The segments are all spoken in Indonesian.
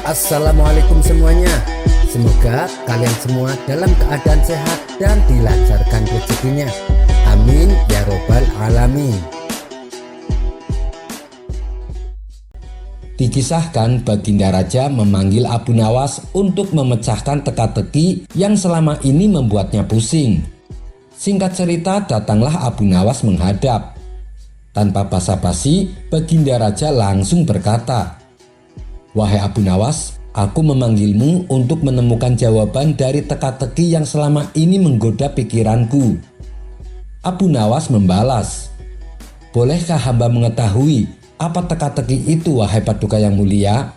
Assalamualaikum semuanya. Semoga kalian semua dalam keadaan sehat dan dilancarkan rezekinya. Amin ya robbal alamin. Dikisahkan Baginda Raja memanggil Abu Nawas untuk memecahkan teka-teki yang selama ini membuatnya pusing. Singkat cerita, datanglah Abu Nawas menghadap. Tanpa basa-basi, Baginda Raja langsung berkata, "Wahai Abu Nawas, aku memanggilmu untuk menemukan jawaban dari teka-teki yang selama ini menggoda pikiranku." Abu Nawas membalas, "Bolehkah hamba mengetahui apa teka-teki itu, wahai Paduka yang mulia?"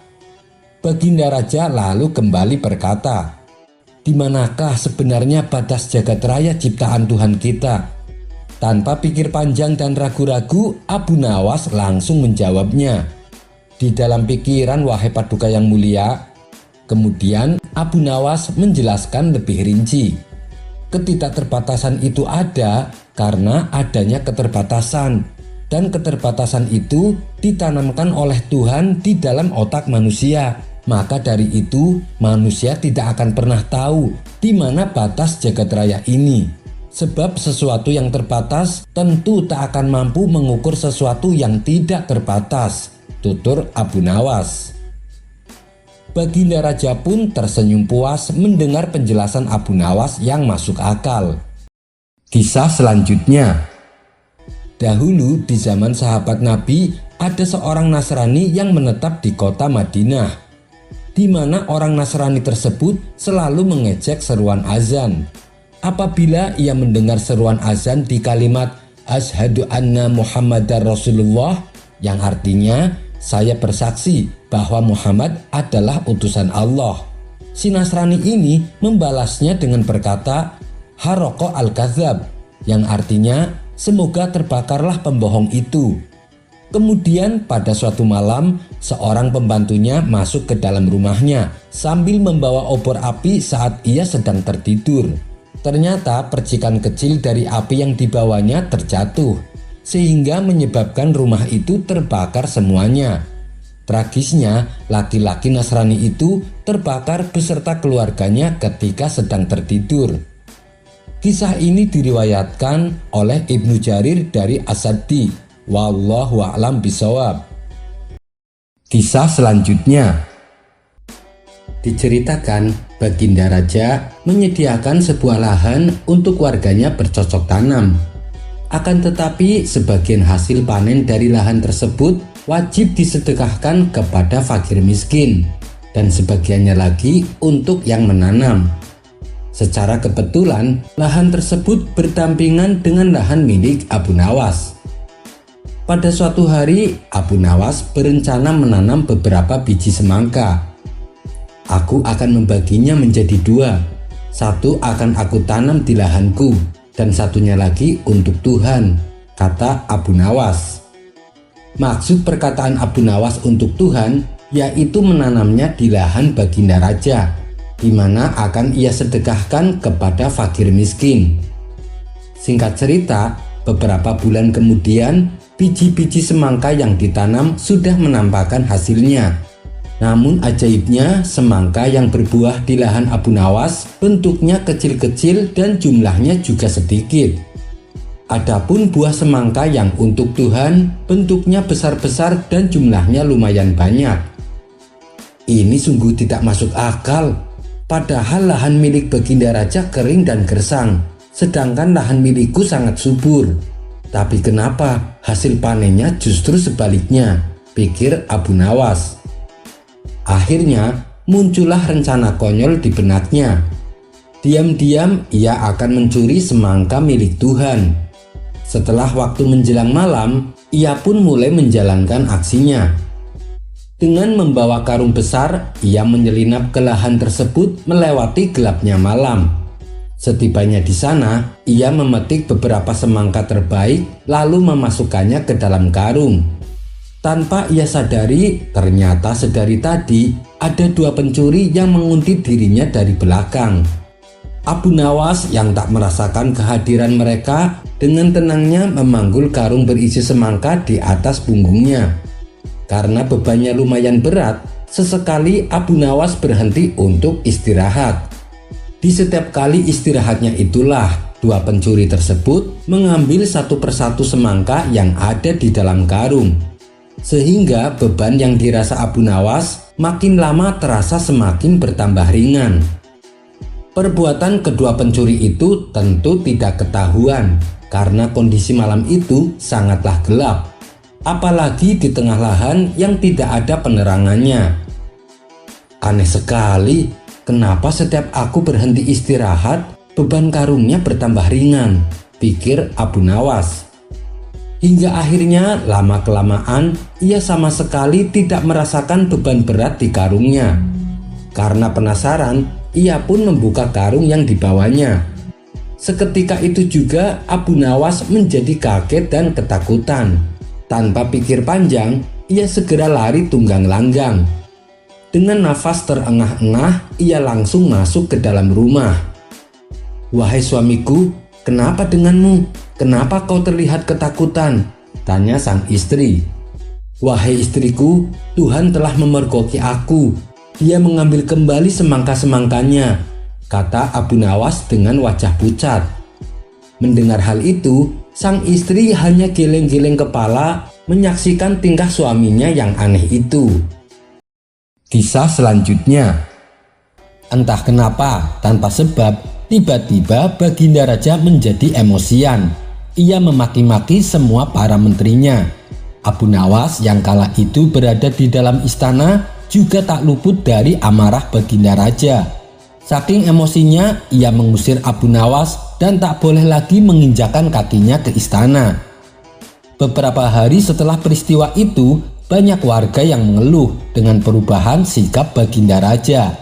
Baginda Raja lalu kembali berkata, "Di manakah sebenarnya batas jagat raya ciptaan Tuhan kita?" Tanpa pikir panjang dan ragu-ragu, Abu Nawas langsung menjawabnya, "Di dalam pikiran, wahai Paduka yang mulia." Kemudian Abu Nawas menjelaskan lebih rinci. Ketidakterbatasan itu ada karena adanya keterbatasan, dan keterbatasan itu ditanamkan oleh Tuhan di dalam otak manusia. Maka dari itu manusia tidak akan pernah tahu di mana batas jagat raya ini. Sebab sesuatu yang terbatas tentu tak akan mampu mengukur sesuatu yang tidak terbatas, tutur Abu Nawas. Baginda Raja pun tersenyum puas mendengar penjelasan Abu Nawas yang masuk akal. Kisah selanjutnya. Dahulu di zaman sahabat Nabi, ada seorang Nasrani yang menetap di kota Madinah, di mana orang Nasrani tersebut selalu mengejek seruan azan. Apabila ia mendengar seruan azan di kalimat Asyhadu anna Muhammadar Rasulullah, yang artinya saya bersaksi bahwa Muhammad adalah utusan Allah, si Nasrani ini membalasnya dengan berkata Haroko al-Kadzab, yang artinya semoga terbakarlah pembohong itu. Kemudian pada suatu malam, seorang pembantunya masuk ke dalam rumahnya sambil membawa obor api saat ia sedang tertidur. Ternyata percikan kecil dari api yang dibawanya terjatuh, sehingga menyebabkan rumah itu terbakar semuanya. Tragisnya, laki-laki Nasrani itu terbakar beserta keluarganya ketika sedang tertidur. Kisah ini diriwayatkan oleh Ibnu Jarir dari As-Saddi. Wallahu a'lam bishawab. Kisah selanjutnya. Diceritakan Baginda Raja menyediakan sebuah lahan untuk warganya bercocok tanam. Akan tetapi sebagian hasil panen dari lahan tersebut wajib disedekahkan kepada fakir miskin, dan sebagiannya lagi untuk yang menanam. Secara kebetulan lahan tersebut berdampingan dengan lahan milik Abu Nawas. Pada suatu hari Abu Nawas berencana menanam beberapa biji semangka. "Aku akan membaginya menjadi dua. Satu akan aku tanam di lahanku dan satunya lagi untuk Tuhan," kata Abu Nawas. Maksud perkataan Abu Nawas untuk Tuhan yaitu menanamnya di lahan Baginda Raja, di mana akan ia sedekahkan kepada fakir miskin. Singkat cerita, beberapa bulan kemudian biji-biji semangka yang ditanam sudah menampakkan hasilnya. Namun ajaibnya, semangka yang berbuah di lahan Abu Nawas bentuknya kecil-kecil dan jumlahnya juga sedikit. Adapun buah semangka yang untuk Tuhan bentuknya besar-besar dan jumlahnya lumayan banyak. Ini sungguh tidak masuk akal. Padahal lahan milik Baginda Raja kering dan gersang, sedangkan lahan milikku sangat subur. Tapi kenapa hasil panennya justru sebaliknya, pikir Abu Nawas. Akhirnya muncullah rencana konyol di benaknya. Diam-diam ia akan mencuri semangka milik Tuhan. Setelah waktu menjelang malam, ia pun mulai menjalankan aksinya. Dengan membawa karung besar, ia menyelinap ke lahan tersebut melewati gelapnya malam. Setibanya di sana, ia memetik beberapa semangka terbaik lalu memasukkannya ke dalam karung. Tanpa ia sadari, ternyata sedari tadi ada dua pencuri yang menguntit dirinya dari belakang. Abu Nawas yang tak merasakan kehadiran mereka dengan tenangnya memanggul karung berisi semangka di atas punggungnya. Karena bebannya lumayan berat, sesekali Abu Nawas berhenti untuk istirahat. Di setiap kali istirahatnya itulah dua pencuri tersebut mengambil satu persatu semangka yang ada di dalam karung. Sehingga beban yang dirasa Abu Nawas makin lama terasa semakin bertambah ringan. Perbuatan kedua pencuri itu tentu tidak ketahuan karena kondisi malam itu sangatlah gelap. Apalagi di tengah lahan yang tidak ada penerangannya. Aneh sekali, kenapa setiap aku berhenti istirahat, beban karungnya bertambah ringan, pikir Abu Nawas. Hingga akhirnya lama-kelamaan ia sama sekali tidak merasakan beban berat di karungnya. Karena penasaran, ia pun membuka karung yang dibawanya. Seketika itu juga Abu Nawas menjadi kaget dan ketakutan. Tanpa pikir panjang, ia segera lari tunggang langgang. Dengan nafas terengah-engah, ia langsung masuk ke dalam rumah. "Wahai suamiku, kenapa denganmu? Kenapa kau terlihat ketakutan?" tanya sang istri. "Wahai istriku, Tuhan telah memergoki aku. Dia mengambil kembali semangka-semangkanya," kata Abu Nawas dengan wajah pucat. Mendengar hal itu, sang istri hanya geleng-geleng kepala menyaksikan tingkah suaminya yang aneh itu. Kisah selanjutnya. Entah kenapa, tanpa sebab, tiba-tiba Baginda Raja menjadi emosian. Ia memaki-maki semua para menterinya. Abu Nawas yang kala itu berada di dalam istana juga tak luput dari amarah Baginda Raja. Saking emosinya, ia mengusir Abu Nawas dan tak boleh lagi menginjakan kakinya ke istana. Beberapa hari setelah peristiwa itu, banyak warga yang mengeluh dengan perubahan sikap Baginda Raja.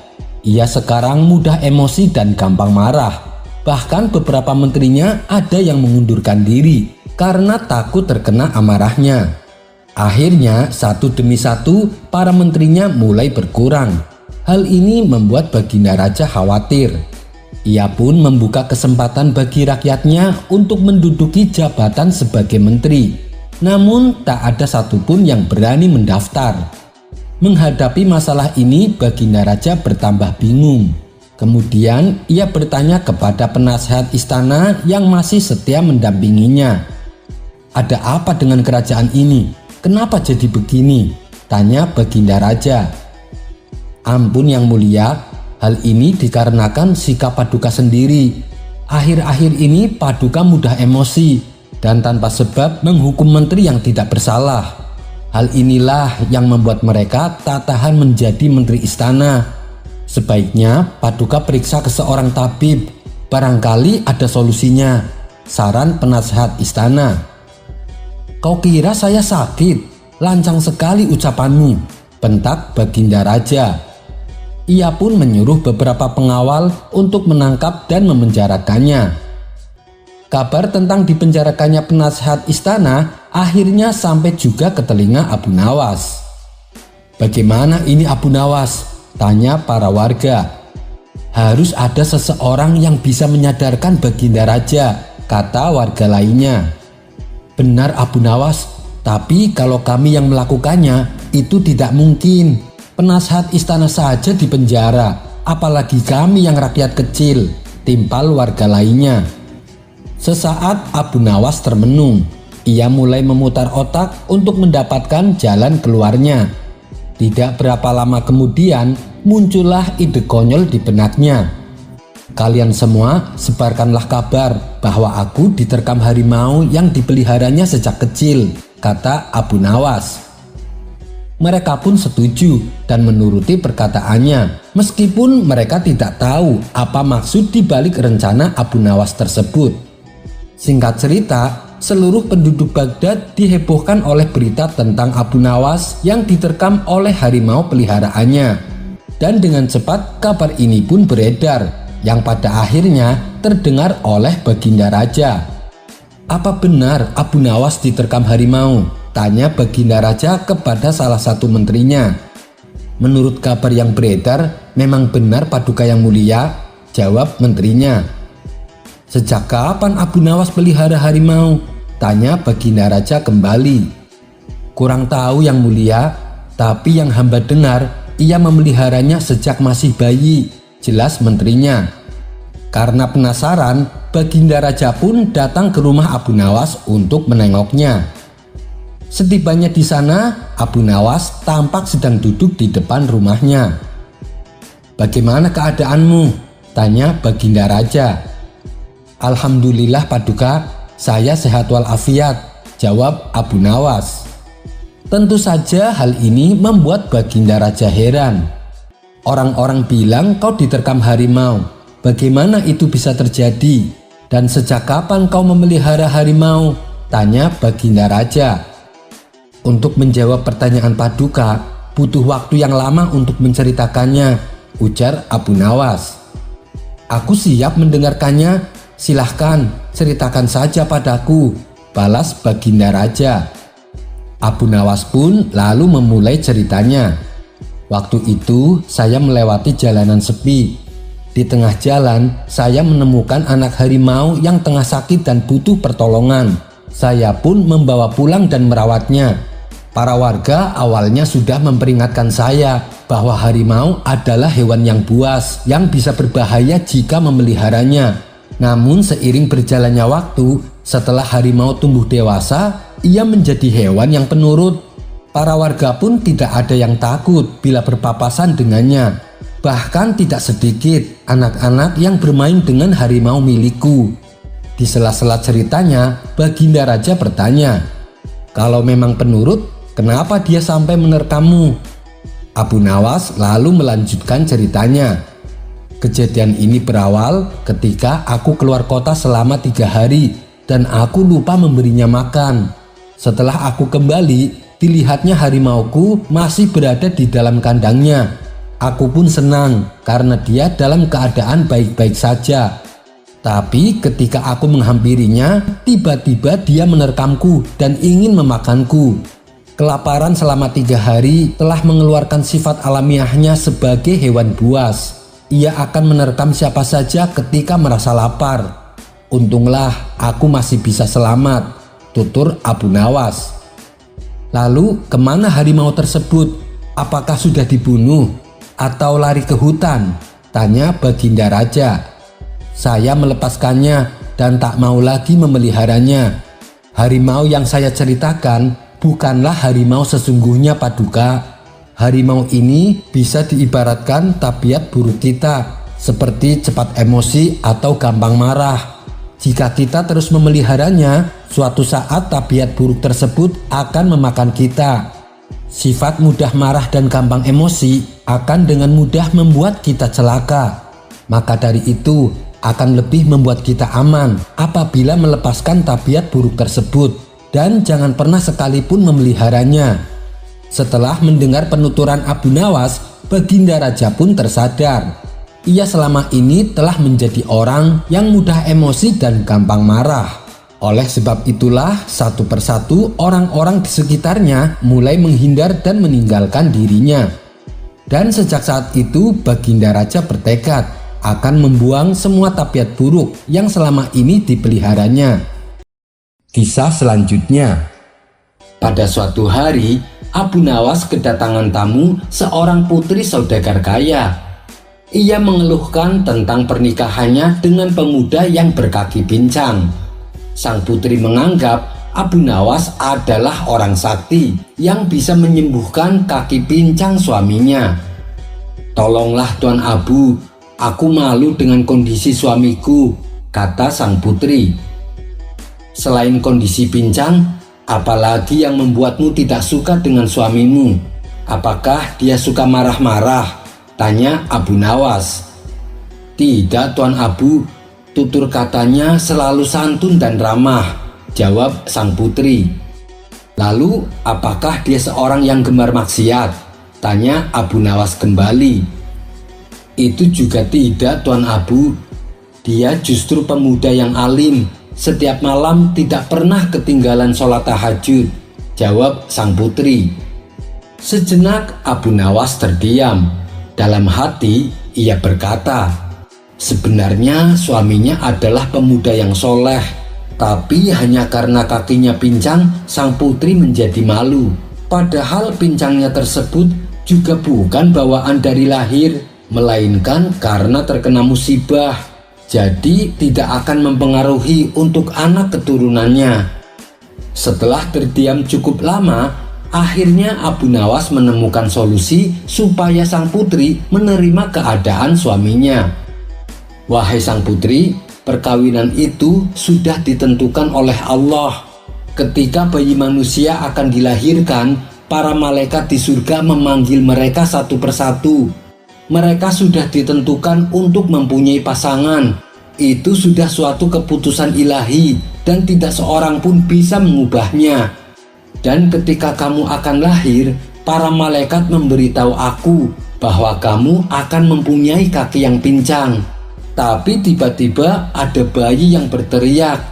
Ia sekarang mudah emosi dan gampang marah. Bahkan beberapa menterinya ada yang mengundurkan diri karena takut terkena amarahnya. Akhirnya satu demi satu para menterinya mulai berkurang. Hal ini membuat Baginda Raja khawatir. Ia pun membuka kesempatan bagi rakyatnya untuk menduduki jabatan sebagai menteri. Namun tak ada satupun yang berani mendaftar. Menghadapi masalah ini, Baginda Raja bertambah bingung. Kemudian ia bertanya kepada penasehat istana yang masih setia mendampinginya. "Ada apa dengan kerajaan ini? Kenapa jadi begini?" tanya Baginda Raja. "Ampun yang mulia, hal ini dikarenakan sikap Paduka sendiri. Akhir-akhir ini Paduka mudah emosi dan tanpa sebab menghukum menteri yang tidak bersalah. Hal inilah yang membuat mereka tak tahan menjadi menteri istana. Sebaiknya Paduka periksa ke seorang tabib, barangkali ada solusinya," saran penasehat istana. "Kau kira saya sakit? Lancang sekali ucapanmu," bentak Baginda Raja. Ia pun menyuruh beberapa pengawal untuk menangkap dan memenjarakannya. Kabar tentang dipenjarakannya penasehat istana akhirnya sampai juga ke telinga Abu Nawas. "Bagaimana ini Abu Nawas?" tanya para warga. "Harus ada seseorang yang bisa menyadarkan Baginda Raja," kata warga lainnya. "Benar Abu Nawas, tapi kalau kami yang melakukannya itu tidak mungkin. Penasehat istana saja dipenjara, apalagi kami yang rakyat kecil," timpal warga lainnya. Sesaat Abu Nawas termenung. Ia mulai memutar otak untuk mendapatkan jalan keluarnya. Tidak berapa lama kemudian muncullah ide konyol di benaknya. "Kalian semua sebarkanlah kabar bahwa aku diterkam harimau yang dipeliharanya sejak kecil," kata Abu Nawas. Mereka pun setuju dan menuruti perkataannya, meskipun mereka tidak tahu apa maksud dibalik rencana Abu Nawas tersebut. Singkat cerita, seluruh penduduk Baghdad dihebohkan oleh berita tentang Abu Nawas yang diterkam oleh harimau peliharaannya. Dan dengan cepat kabar ini pun beredar, yang pada akhirnya terdengar oleh Baginda Raja. "Apa benar Abu Nawas diterkam harimau?" tanya Baginda Raja kepada salah satu menterinya. "Menurut kabar yang beredar, memang benar Paduka yang mulia," jawab menterinya. "Sejak kapan Abu Nawas pelihara harimau?" tanya Baginda Raja kembali. "Kurang tahu yang mulia, tapi yang hamba dengar ia memeliharanya sejak masih bayi, jelas menterinya. Karena penasaran, Baginda Raja pun datang ke rumah Abu Nawas untuk menengoknya. Setibanya di sana, Abu Nawas tampak sedang duduk di depan rumahnya. "Bagaimana keadaanmu?" tanya Baginda Raja. "Alhamdulillah Paduka, saya sehat walafiat," jawab Abu Nawas. Tentu saja hal ini membuat Baginda Raja heran. "Orang-orang bilang kau diterkam harimau. Bagaimana itu bisa terjadi? Dan sejak kapan kau memelihara harimau?" tanya Baginda Raja. "Untuk menjawab pertanyaan Paduka, butuh waktu yang lama untuk menceritakannya," ujar Abu Nawas. "Aku siap mendengarkannya, silahkan ceritakan saja padaku," balas Baginda Raja. Abu Nawas pun lalu memulai ceritanya. "Waktu itu saya melewati jalanan sepi. Di tengah jalan saya menemukan anak harimau yang tengah sakit dan butuh pertolongan. Saya pun membawa pulang dan merawatnya. Para warga awalnya sudah memperingatkan saya bahwa harimau adalah hewan yang buas yang bisa berbahaya jika memeliharanya. Namun seiring berjalannya waktu, setelah harimau tumbuh dewasa, ia menjadi hewan yang penurut. Para warga pun tidak ada yang takut bila berpapasan dengannya. Bahkan tidak sedikit anak-anak yang bermain dengan harimau milikku." Di sela-sela ceritanya, Baginda Raja bertanya, "Kalau memang penurut, kenapa dia sampai menerkammu?" Abu Nawas lalu melanjutkan ceritanya. "Kejadian ini berawal ketika aku keluar kota selama 3 hari dan aku lupa memberinya makan. Setelah aku kembali, dilihatnya harimauku masih berada di dalam kandangnya. Aku pun senang karena dia dalam keadaan baik-baik saja. Tapi ketika aku menghampirinya, tiba-tiba dia menerkamku dan ingin memakanku. Kelaparan selama 3 hari telah mengeluarkan sifat alamiahnya sebagai hewan buas. Ia akan menerkam siapa saja ketika merasa lapar. Untunglah aku masih bisa selamat," tutur Abu Nawas. "Lalu kemana harimau tersebut? Apakah sudah dibunuh atau lari ke hutan?" tanya Baginda Raja. "Saya melepaskannya dan tak mau lagi memeliharanya. Harimau yang saya ceritakan bukanlah harimau sesungguhnya Paduka. Harimau ini bisa diibaratkan tabiat buruk kita, seperti cepat emosi atau gampang marah. Jika kita terus memeliharanya, suatu saat tabiat buruk tersebut akan memakan kita. Sifat mudah marah dan gampang emosi akan dengan mudah membuat kita celaka. Maka dari itu akan lebih membuat kita aman apabila melepaskan tabiat buruk tersebut dan jangan pernah sekalipun memeliharanya." Setelah mendengar penuturan Abu Nawas, Baginda Raja pun tersadar. Ia selama ini telah menjadi orang yang mudah emosi dan gampang marah. Oleh sebab itulah satu persatu orang-orang di sekitarnya mulai menghindar dan meninggalkan dirinya. Dan sejak saat itu Baginda Raja bertekad akan membuang semua tabiat buruk yang selama ini dipeliharanya. Kisah selanjutnya. Pada suatu hari, Abu Nawas kedatangan tamu seorang putri saudagar kaya. Ia mengeluhkan tentang pernikahannya dengan pemuda yang berkaki pincang. Sang putri menganggap Abu Nawas adalah orang sakti yang bisa menyembuhkan kaki pincang suaminya. "Tolonglah Tuan Abu, aku malu dengan kondisi suamiku," kata sang putri. "Selain kondisi pincang, apalagi yang membuatmu tidak suka dengan suamimu? Apakah dia suka marah-marah?" tanya Abu Nawas. "Tidak Tuan Abu, tutur katanya selalu santun dan ramah," jawab sang putri. "Lalu apakah dia seorang yang gemar maksiat?" tanya Abu Nawas kembali. "Itu juga tidak Tuan Abu, dia justru pemuda yang alim, setiap malam tidak pernah ketinggalan sholat tahajud," jawab sang putri. Sejenak Abu Nawas terdiam. Dalam hati ia berkata, sebenarnya suaminya adalah pemuda yang soleh, tapi hanya karena kakinya pincang sang putri menjadi malu. Padahal pincangnya tersebut juga bukan bawaan dari lahir, melainkan karena terkena musibah. Jadi tidak akan mempengaruhi untuk anak keturunannya. Setelah terdiam cukup lama, akhirnya Abu Nawas menemukan solusi supaya sang putri menerima keadaan suaminya. Wahai sang putri, perkawinan itu sudah ditentukan oleh Allah. Ketika bayi manusia akan dilahirkan, para malaikat di surga memanggil mereka satu persatu. Mereka sudah ditentukan untuk mempunyai pasangan. Itu sudah suatu keputusan ilahi dan tidak seorang pun bisa mengubahnya. Dan ketika kamu akan lahir, para malaikat memberitahu aku bahwa kamu akan mempunyai kaki yang pincang. Tapi tiba-tiba ada bayi yang berteriak,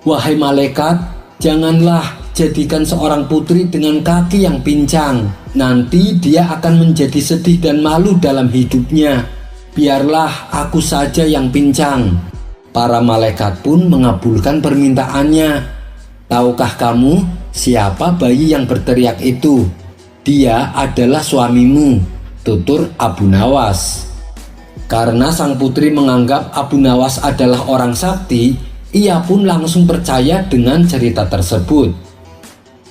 "Wahai malaikat, janganlah jadikan seorang putri dengan kaki yang pincang. Nanti dia akan menjadi sedih dan malu dalam hidupnya. Biarlah aku saja yang pincang." Para malaikat pun mengabulkan permintaannya. Tahukah kamu siapa bayi yang berteriak itu? Dia adalah suamimu, tutur Abu Nawas. Karena sang putri menganggap Abu Nawas adalah orang sakti, ia pun langsung percaya dengan cerita tersebut.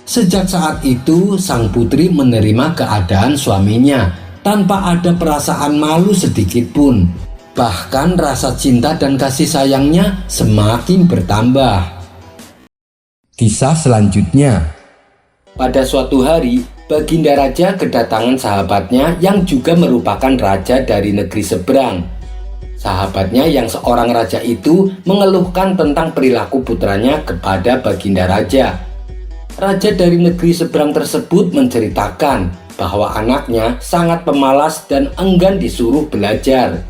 Sejak saat itu, sang putri menerima keadaan suaminya tanpa ada perasaan malu sedikit pun. Bahkan rasa cinta dan kasih sayangnya semakin bertambah. Kisah selanjutnya. Pada suatu hari, Baginda Raja kedatangan sahabatnya yang juga merupakan raja dari negeri seberang. Sahabatnya yang seorang raja itu mengeluhkan tentang perilaku putranya kepada Baginda Raja. Raja dari negeri seberang tersebut menceritakan bahwa anaknya sangat pemalas dan enggan disuruh belajar.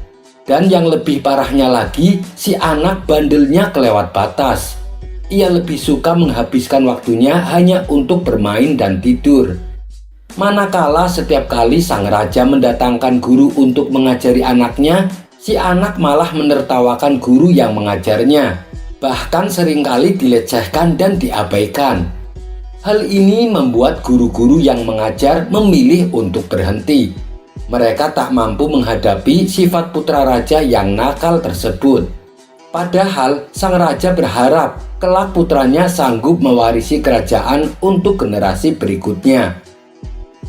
Dan yang lebih parahnya lagi, si anak bandelnya kelewat batas. Ia lebih suka menghabiskan waktunya hanya untuk bermain dan tidur. Manakala setiap kali sang raja mendatangkan guru untuk mengajari anaknya, si anak malah menertawakan guru yang mengajarnya. Bahkan seringkali dilecehkan dan diabaikan. Hal ini membuat guru-guru yang mengajar memilih untuk berhenti. Mereka tak mampu menghadapi sifat putra raja yang nakal tersebut. Padahal sang raja berharap kelak putranya sanggup mewarisi kerajaan untuk generasi berikutnya.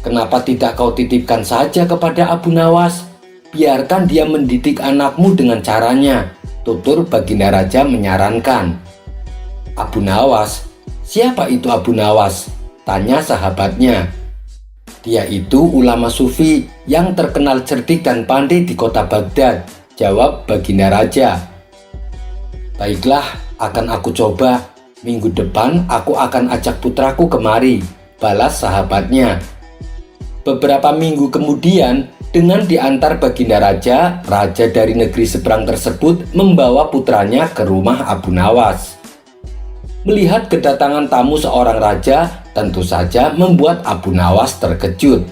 "Kenapa tidak kau titipkan saja kepada Abu Nawas? Biarkan dia mendidik anakmu dengan caranya," tutur Baginda Raja menyarankan. "Abu Nawas? Siapa itu Abu Nawas?" tanya sahabatnya. "Dia itu ulama sufi yang terkenal cerdik dan pandai di kota Baghdad," jawab Baginda Raja. "Baiklah, akan aku coba. Minggu depan aku akan ajak putraku kemari," balas sahabatnya. Beberapa minggu kemudian, dengan diantar Baginda Raja, raja dari negeri seberang tersebut membawa putranya ke rumah Abu Nawas. Melihat kedatangan tamu seorang raja, tentu saja membuat Abu Nawas terkejut.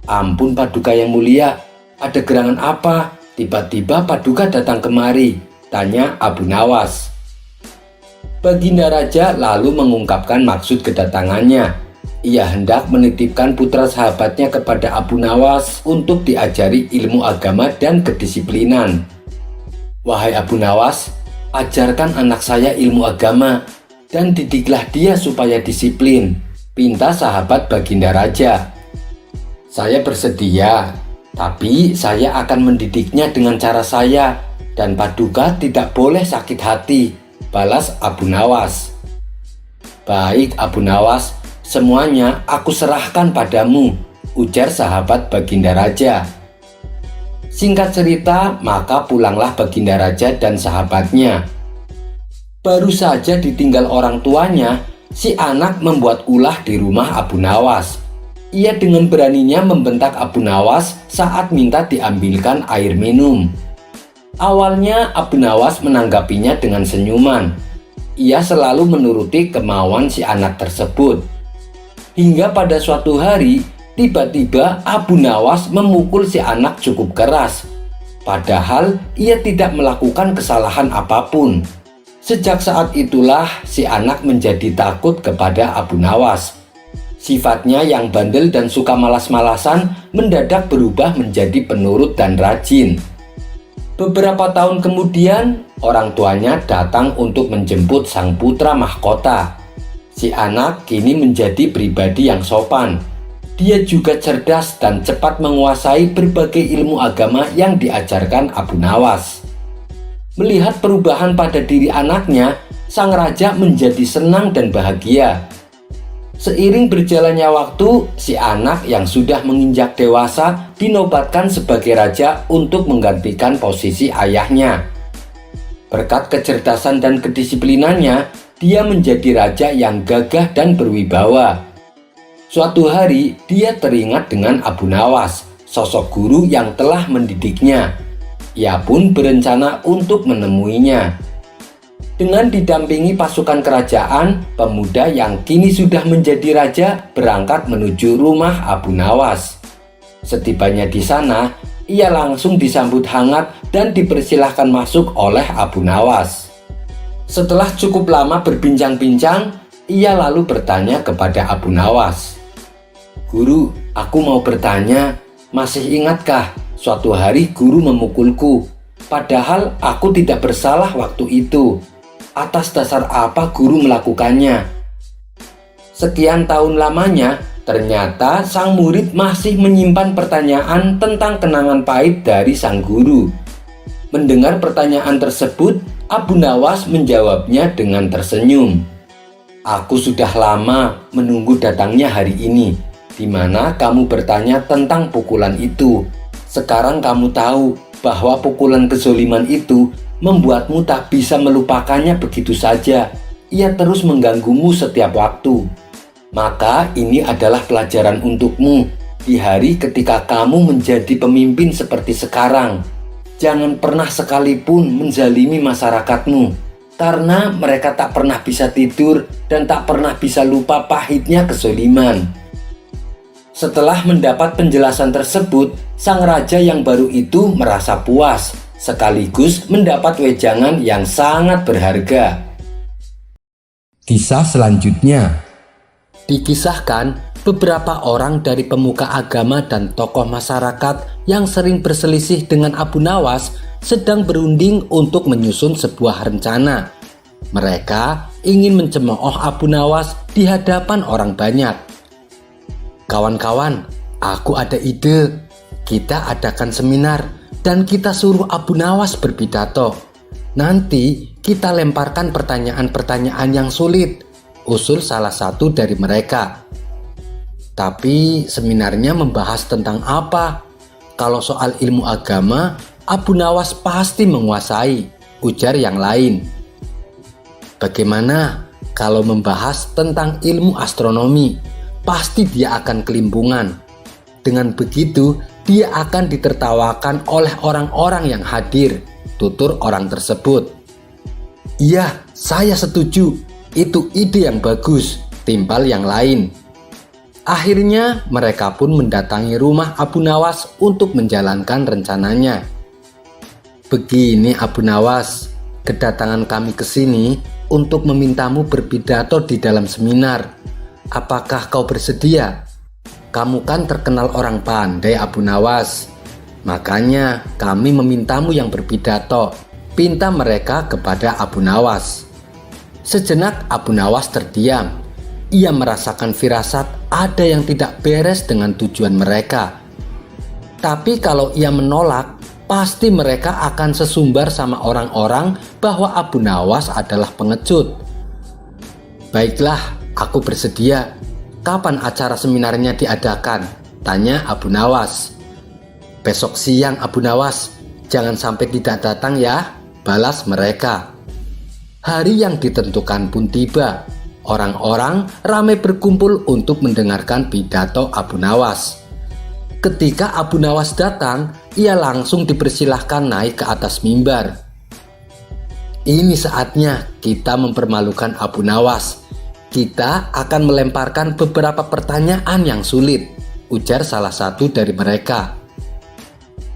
"Ampun Paduka yang mulia, ada gerangan apa? Tiba-tiba Paduka datang kemari?" tanya Abu Nawas. Baginda Raja lalu mengungkapkan maksud kedatangannya. Ia hendak menitipkan putra sahabatnya kepada Abu Nawas untuk diajari ilmu agama dan kedisiplinan. "Wahai Abu Nawas, ajarkan anak saya ilmu agama dan didiklah dia supaya disiplin," pinta sahabat Baginda Raja. "Saya bersedia, tapi saya akan mendidiknya dengan cara saya dan Paduka tidak boleh sakit hati," balas Abu Nawas. "Baik Abu Nawas, semuanya aku serahkan padamu," ujar sahabat Baginda Raja. Singkat cerita, maka pulanglah Baginda Raja dan sahabatnya. Baru saja ditinggal orang tuanya, si anak membuat ulah di rumah Abu Nawas. Ia dengan beraninya membentak Abu Nawas saat minta diambilkan air minum. Awalnya Abu Nawas menanggapinya dengan senyuman. Ia selalu menuruti kemauan si anak tersebut. Hingga pada suatu hari, tiba-tiba Abu Nawas memukul si anak cukup keras. Padahal ia tidak melakukan kesalahan apapun. Sejak saat itulah si anak menjadi takut kepada Abu Nawas. Sifatnya yang bandel dan suka malas-malasan mendadak berubah menjadi penurut dan rajin. Beberapa tahun kemudian, orang tuanya datang untuk menjemput sang putra mahkota. Si anak kini menjadi pribadi yang sopan. Dia juga cerdas dan cepat menguasai berbagai ilmu agama yang diajarkan Abu Nawas. Melihat perubahan pada diri anaknya, sang raja menjadi senang dan bahagia. Seiring berjalannya waktu, si anak yang sudah menginjak dewasa dinobatkan sebagai raja untuk menggantikan posisi ayahnya. Berkat kecerdasan dan kedisiplinannya, dia menjadi raja yang gagah dan berwibawa. Suatu hari, dia teringat dengan Abu Nawas, sosok guru yang telah mendidiknya. Ia pun berencana untuk menemuinya. Dengan didampingi pasukan kerajaan, pemuda yang kini sudah menjadi raja berangkat menuju rumah Abu Nawas. Setibanya di sana, ia langsung disambut hangat dan dipersilahkan masuk oleh Abu Nawas. Setelah cukup lama berbincang-bincang, ia lalu bertanya kepada Abu Nawas, "Guru, aku mau bertanya, masih ingatkah suatu hari guru memukulku? Padahal aku tidak bersalah waktu itu. Atas dasar apa guru melakukannya?" Sekian tahun lamanya, ternyata sang murid masih menyimpan pertanyaan tentang kenangan pahit dari sang guru. Mendengar pertanyaan tersebut, Abu Nawas menjawabnya dengan tersenyum. "Aku sudah lama menunggu datangnya hari ini, di mana kamu bertanya tentang pukulan itu. Sekarang kamu tahu bahwa pukulan kezoliman itu membuatmu tak bisa melupakannya begitu saja. Ia terus mengganggumu setiap waktu. Maka ini adalah pelajaran untukmu di hari ketika kamu menjadi pemimpin seperti sekarang. Jangan pernah sekalipun menzalimi masyarakatmu, karena mereka tak pernah bisa tidur dan tak pernah bisa lupa pahitnya kezoliman." Setelah mendapat penjelasan tersebut, sang raja yang baru itu merasa puas, sekaligus mendapat wejangan yang sangat berharga. Kisah selanjutnya dikisahkan beberapa orang dari pemuka agama dan tokoh masyarakat yang sering berselisih dengan Abu Nawas sedang berunding untuk menyusun sebuah rencana. Mereka ingin mencemooh Abu Nawas di hadapan orang banyak. "Kawan-kawan, aku ada ide. Kita adakan seminar dan kita suruh Abu Nawas berpidato. Nanti kita lemparkan pertanyaan-pertanyaan yang sulit," usul salah satu dari mereka. "Tapi seminarnya membahas tentang apa? Kalau soal ilmu agama, Abu Nawas pasti menguasai," ujar yang lain. "Bagaimana kalau membahas tentang ilmu astronomi? Pasti dia akan kelimpungan. Dengan begitu, dia akan ditertawakan oleh orang-orang yang hadir," tutur orang tersebut. "Iya, saya setuju. Itu ide yang bagus," timpal yang lain. Akhirnya mereka pun mendatangi rumah Abu Nawas untuk menjalankan rencananya. "Begini Abu Nawas, kedatangan kami ke sini untuk memintamu berpidato di dalam seminar. Apakah kau bersedia? Kamu kan terkenal orang pandai Abu Nawas. Makanya kami memintamu yang berpidato," pinta mereka kepada Abu Nawas. Sejenak Abu Nawas terdiam. Ia merasakan firasat ada yang tidak beres dengan tujuan mereka. Tapi kalau ia menolak, pasti mereka akan sesumbar sama orang-orang bahwa Abu Nawas adalah pengecut. "Baiklah, aku bersedia. Kapan acara seminarnya diadakan?" tanya Abu Nawas. "Besok siang Abu Nawas, jangan sampai tidak datang ya," balas mereka. Hari yang ditentukan pun tiba. Orang-orang ramai berkumpul untuk mendengarkan pidato Abu Nawas. Ketika Abu Nawas datang, ia langsung dipersilahkan naik ke atas mimbar. "Ini saatnya kita mempermalukan Abu Nawas. Kita akan melemparkan beberapa pertanyaan yang sulit," ujar salah satu dari mereka.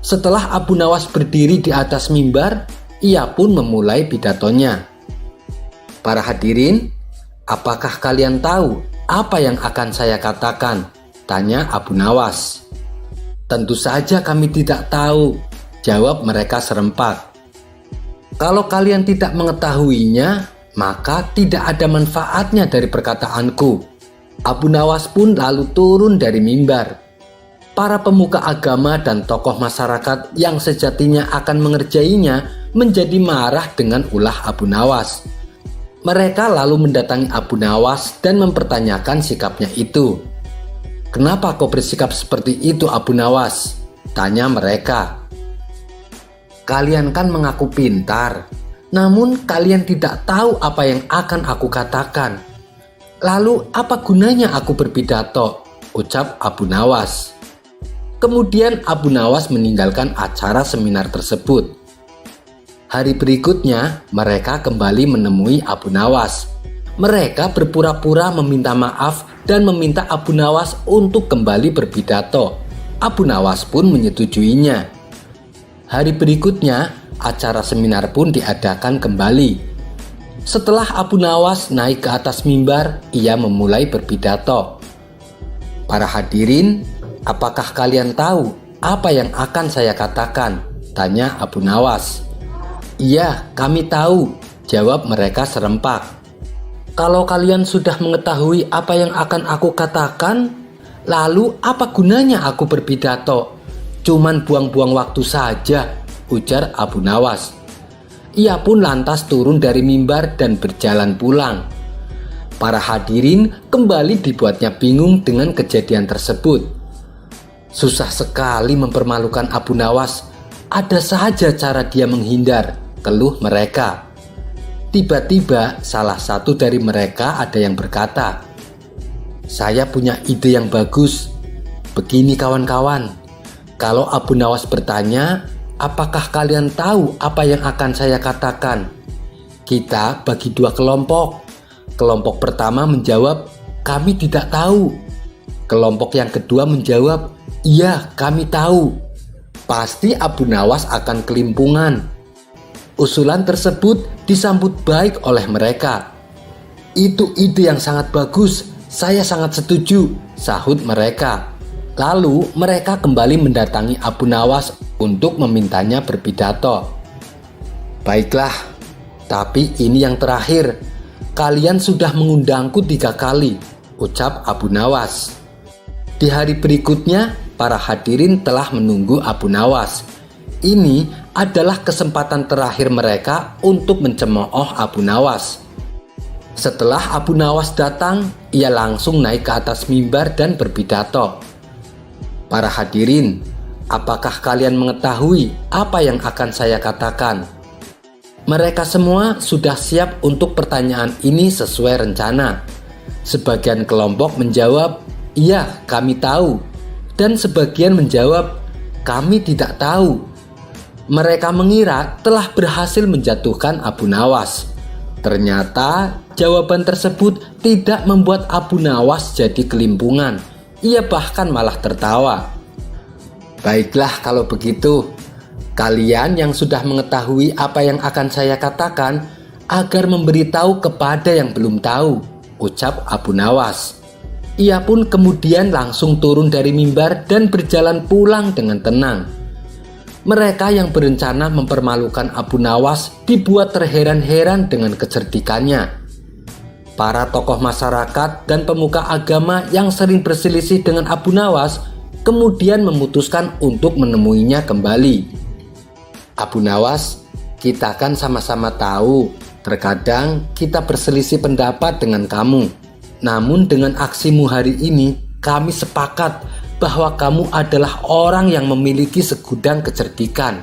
Setelah Abu Nawas berdiri di atas mimbar, ia pun memulai pidatonya. "Para hadirin, apakah kalian tahu "Apa yang akan saya katakan?" tanya Abu Nawas. "Tentu saja kami tidak tahu," jawab mereka serempak. "Kalau kalian tidak mengetahuinya, maka tidak ada manfaatnya dari perkataanku." Abu Nawas pun lalu turun dari mimbar. Para pemuka agama dan tokoh masyarakat yang sejatinya akan mengerjainya menjadi marah dengan ulah Abu Nawas. Mereka lalu mendatangi Abu Nawas dan mempertanyakan sikapnya itu. "Kenapa kau bersikap seperti itu, Abu Nawas?" tanya mereka. "Kalian kan mengaku pintar, namun kalian tidak tahu apa yang akan aku katakan. Lalu apa gunanya aku berpidato?" ucap Abu Nawas. Kemudian Abu Nawas meninggalkan acara seminar tersebut. Hari berikutnya mereka kembali menemui Abu Nawas. Mereka berpura-pura meminta maaf dan meminta Abu Nawas untuk kembali berpidato. Abu Nawas pun menyetujuinya. Hari berikutnya acara seminar pun diadakan kembali. Setelah Abu Nawas naik ke atas mimbar, ia memulai berpidato. "Para hadirin, apakah kalian tahu apa yang akan saya katakan?" tanya Abu Nawas. "Iya, kami tahu," jawab mereka serempak. "Kalau kalian sudah mengetahui apa yang akan aku katakan, lalu apa gunanya aku berpidato? Cuman buang-buang waktu saja," ujar Abu Nawas. Ia pun lantas turun dari mimbar dan berjalan pulang. Para hadirin kembali dibuatnya bingung dengan kejadian tersebut. "Susah sekali mempermalukan Abu Nawas. Ada saja cara dia menghindar," keluh mereka. Tiba-tiba salah satu dari mereka ada yang berkata, "Saya punya ide yang bagus. Begini kawan-kawan, kalau Abu Nawas bertanya, apakah kalian tahu apa yang akan saya katakan? Kita bagi dua kelompok. Kelompok pertama menjawab, 'Kami tidak tahu.' Kelompok yang kedua menjawab, 'Iya, kami tahu.' Pasti Abu Nawas akan kelimpungan." Usulan tersebut disambut baik oleh mereka. "Itu ide yang sangat bagus, saya sangat setuju," sahut mereka. Lalu mereka kembali mendatangi Abu Nawas untuk memintanya berpidato. "Baiklah, tapi ini yang terakhir. Kalian sudah mengundangku 3 kali," ucap Abu Nawas. Di hari berikutnya, para hadirin telah menunggu Abu Nawas. Ini adalah kesempatan terakhir mereka untuk mencemooh Abu Nawas. Setelah Abu Nawas datang, ia langsung naik ke atas mimbar dan berpidato. "Para hadirin, apakah kalian mengetahui apa yang akan saya katakan?" Mereka semua sudah siap untuk pertanyaan ini sesuai rencana. Sebagian kelompok menjawab, "Iya, kami tahu." Dan sebagian menjawab, "Kami tidak tahu." Mereka mengira telah berhasil menjatuhkan Abu Nawas. Ternyata jawaban tersebut tidak membuat Abu Nawas jadi kelimpungan. Ia bahkan malah tertawa. "Baiklah kalau begitu, kalian yang sudah mengetahui apa yang akan saya katakan agar memberitahu kepada yang belum tahu," ucap Abu Nawas. Ia pun kemudian langsung turun dari mimbar dan berjalan pulang dengan tenang. Mereka yang berencana mempermalukan Abu Nawas dibuat terheran-heran dengan kecerdikannya. Para tokoh masyarakat dan pemuka agama yang sering berselisih dengan Abu Nawas kemudian memutuskan untuk menemuinya kembali. "Abu Nawas, kita kan sama-sama tahu terkadang kita berselisih pendapat dengan kamu. Namun dengan aksimu hari ini, kami sepakat bahwa kamu adalah orang yang memiliki segudang kecerdikan.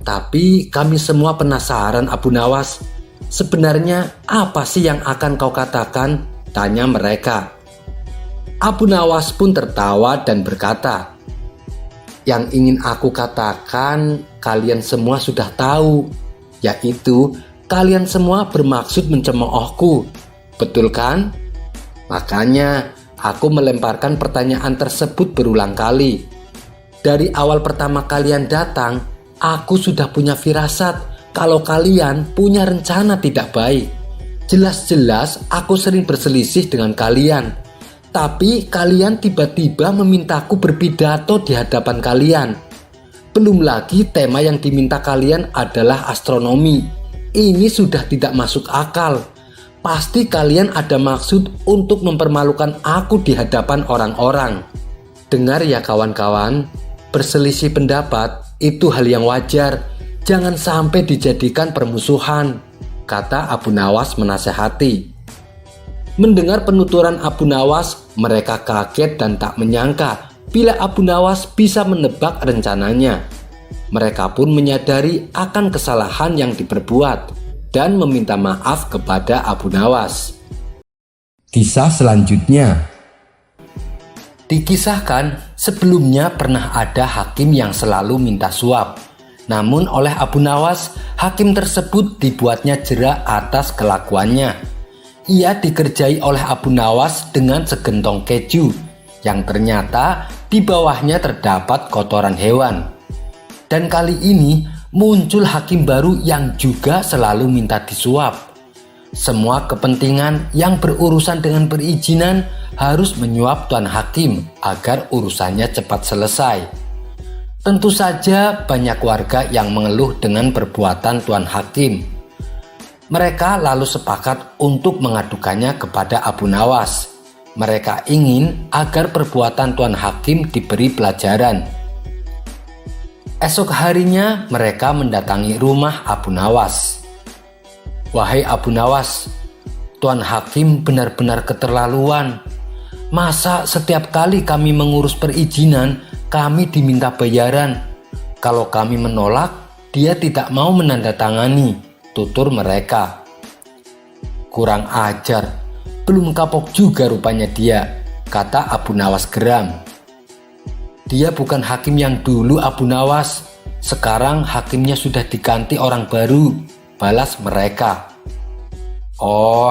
Tapi kami semua penasaran, Abu Nawas. Sebenarnya apa sih yang akan kau katakan?" tanya mereka. Abu Nawas pun tertawa dan berkata, "Yang ingin aku katakan kalian semua sudah tahu, yaitu kalian semua bermaksud mencemoohku. Betul kan? Makanya aku melemparkan pertanyaan tersebut berulang kali. Dari awal pertama kalian datang, aku sudah punya firasat kalau kalian punya rencana tidak baik. Jelas-jelas aku sering berselisih dengan kalian, tapi kalian tiba-tiba memintaku berpidato di hadapan kalian. Belum lagi tema yang diminta kalian adalah astronomi. Ini sudah tidak masuk akal. Pasti kalian ada maksud untuk mempermalukan aku di hadapan orang-orang. Dengar ya kawan-kawan, berselisih pendapat itu hal yang wajar. Jangan sampai dijadikan permusuhan, kata Abu Nawas menasehati. Mendengar penuturan Abu Nawas, mereka kaget dan tak menyangka bila Abu Nawas bisa menebak rencananya. Mereka pun menyadari akan kesalahan yang diperbuat dan meminta maaf kepada Abu Nawas. Kisah selanjutnya. Dikisahkan sebelumnya pernah ada hakim yang selalu minta suap. Namun oleh Abu Nawas, hakim tersebut dibuatnya jera atas kelakuannya. Ia dikerjai oleh Abu Nawas dengan segentong keju yang ternyata di bawahnya terdapat kotoran hewan. Dan kali ini muncul hakim baru yang juga selalu minta disuap. Semua kepentingan yang berurusan dengan perizinan harus menyuap tuan hakim agar urusannya cepat selesai. Tentu saja banyak warga yang mengeluh dengan perbuatan tuan hakim. Mereka lalu sepakat untuk mengadukannya kepada Abu Nawas. Mereka ingin agar perbuatan tuan hakim diberi pelajaran. Esok harinya mereka mendatangi rumah Abu Nawas. Wahai Abu Nawas, tuan hakim benar-benar keterlaluan. Masa setiap kali kami mengurus perizinan, kami diminta bayaran. Kalau kami menolak, dia tidak mau menandatangani, tutur mereka. Kurang ajar, belum kapok juga rupanya dia, kata Abu Nawas geram. Dia bukan hakim yang dulu Abu Nawas, sekarang hakimnya sudah diganti orang baru, balas mereka. Oh,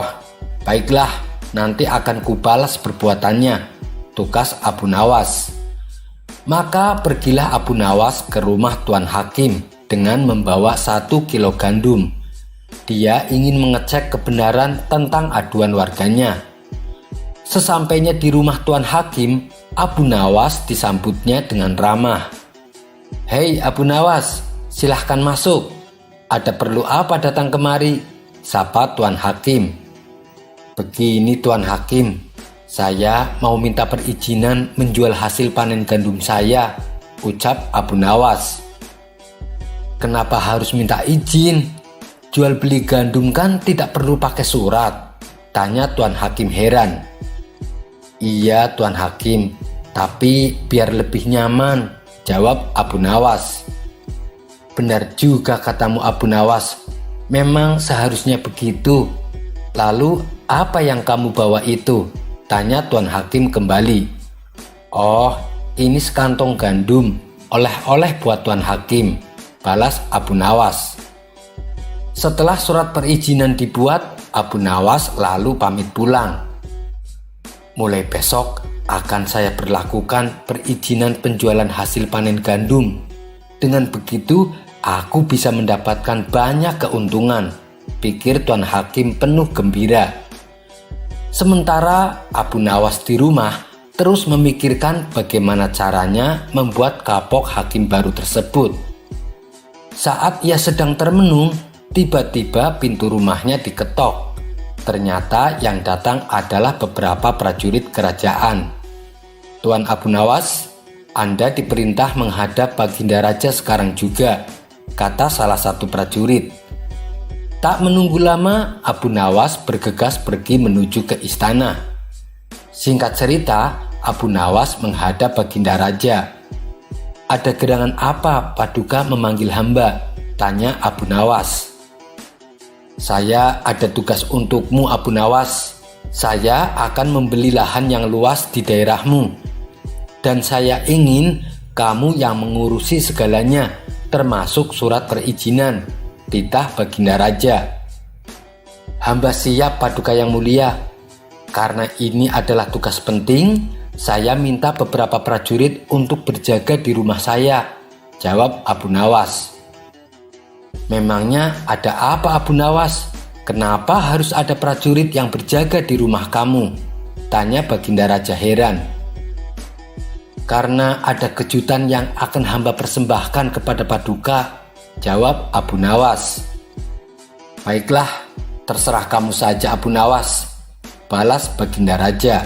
baiklah, nanti akan kubalas perbuatannya, tukas Abu Nawas. Maka pergilah Abu Nawas ke rumah tuan hakim dengan membawa 1 kilo gandum. Dia ingin mengecek kebenaran tentang aduan warganya. Sesampainya di rumah tuan hakim, Abu Nawas disambutnya dengan ramah. Hei Abu Nawas, silahkan masuk. Ada perlu apa datang kemari? Sapa tuan hakim. Begini tuan hakim, saya mau minta perizinan menjual hasil panen gandum saya, ucap Abu Nawas. Kenapa harus minta izin? Jual beli gandum kan tidak perlu pakai surat, tanya tuan hakim heran. Iya tuan hakim, tapi biar lebih nyaman, jawab Abu Nawas. Benar juga katamu Abu Nawas, memang seharusnya begitu. Lalu apa yang kamu bawa itu? Tanya tuan hakim kembali. Oh, ini sekantong gandum, oleh-oleh buat tuan hakim, balas Abu Nawas. Setelah surat perizinan dibuat, Abu Nawas lalu pamit pulang. Mulai besok akan saya berlakukan perizinan penjualan hasil panen gandum. Dengan begitu, aku bisa mendapatkan banyak keuntungan, pikir tuan hakim penuh gembira. Sementara Abu Nawas di rumah terus memikirkan bagaimana caranya membuat kapok hakim baru tersebut. Saat ia sedang termenung, tiba-tiba pintu rumahnya diketok. Ternyata yang datang adalah beberapa prajurit kerajaan. Tuan Abu Nawas, Anda diperintah menghadap Baginda Raja sekarang juga, kata salah satu prajurit. Tak menunggu lama, Abu Nawas bergegas pergi menuju ke istana. Singkat cerita, Abu Nawas menghadap Baginda Raja. Ada gerangan apa Paduka memanggil hamba? Tanya Abu Nawas. Saya ada tugas untukmu Abu Nawas. Saya akan membeli lahan yang luas di daerahmu. Dan saya ingin kamu yang mengurusi segalanya, termasuk surat perizinan, titah Baginda Raja. Hamba siap Paduka yang mulia. Karena ini adalah tugas penting, saya minta beberapa prajurit untuk berjaga di rumah saya, jawab Abu Nawas. Memangnya ada apa Abu Nawas? "Kenapa harus ada prajurit yang berjaga di rumah kamu?" tanya Baginda Raja heran. "Karena ada kejutan yang akan hamba persembahkan kepada Paduka," jawab Abu Nawas. "Baiklah, terserah kamu saja Abu Nawas," balas Baginda Raja.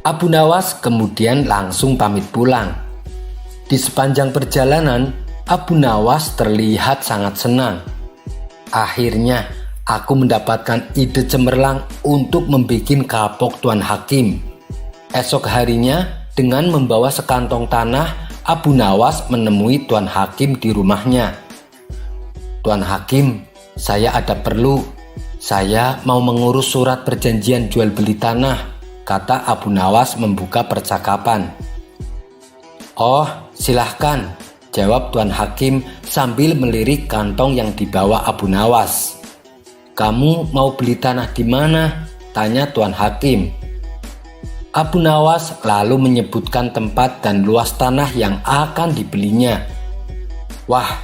Abu Nawas kemudian langsung pamit pulang. Di sepanjang perjalanan, Abu Nawas terlihat sangat senang. "Akhirnya aku mendapatkan ide cemerlang untuk membuat kapok Tuan Hakim." Esok harinya, dengan membawa sekantong tanah, Abu Nawas menemui Tuan Hakim di rumahnya. "Tuan Hakim, saya ada perlu. Saya mau mengurus surat perjanjian jual beli tanah," kata Abu Nawas membuka percakapan. "Oh, silahkan," jawab Tuan Hakim sambil melirik kantong yang dibawa Abu Nawas. "Kamu mau beli tanah di mana?" tanya Tuan Hakim. Abu Nawas lalu menyebutkan tempat dan luas tanah yang akan dibelinya. "Wah,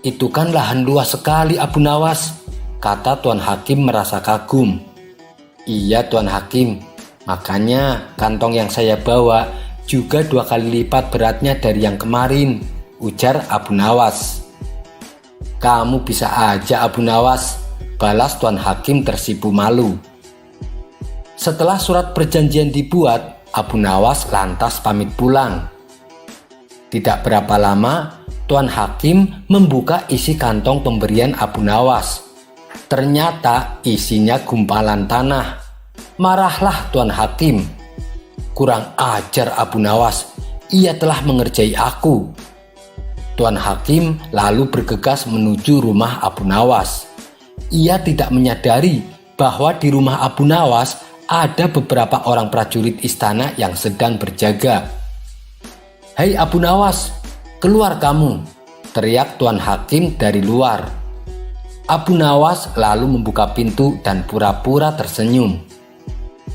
itu kan lahan luas sekali Abu Nawas," kata Tuan Hakim merasa kagum. "Iya Tuan Hakim, makanya kantong yang saya bawa juga 2 kali lipat beratnya dari yang kemarin," ujar Abu Nawas. "Kamu bisa aja Abu Nawas," balas Tuan Hakim tersipu malu. Setelah surat perjanjian dibuat, Abu Nawas lantas pamit pulang. Tidak berapa lama, Tuan Hakim membuka isi kantong pemberian Abu Nawas. Ternyata isinya gumpalan tanah. Marahlah Tuan Hakim. "Kurang ajar Abu Nawas, ia telah mengerjai aku." Tuan Hakim lalu bergegas menuju rumah Abu Nawas. Ia tidak menyadari bahwa di rumah Abu Nawas ada beberapa orang prajurit istana yang sedang berjaga. "Hei Abu Nawas, keluar kamu!" teriak Tuan Hakim dari luar. Abu Nawas lalu membuka pintu dan pura-pura tersenyum.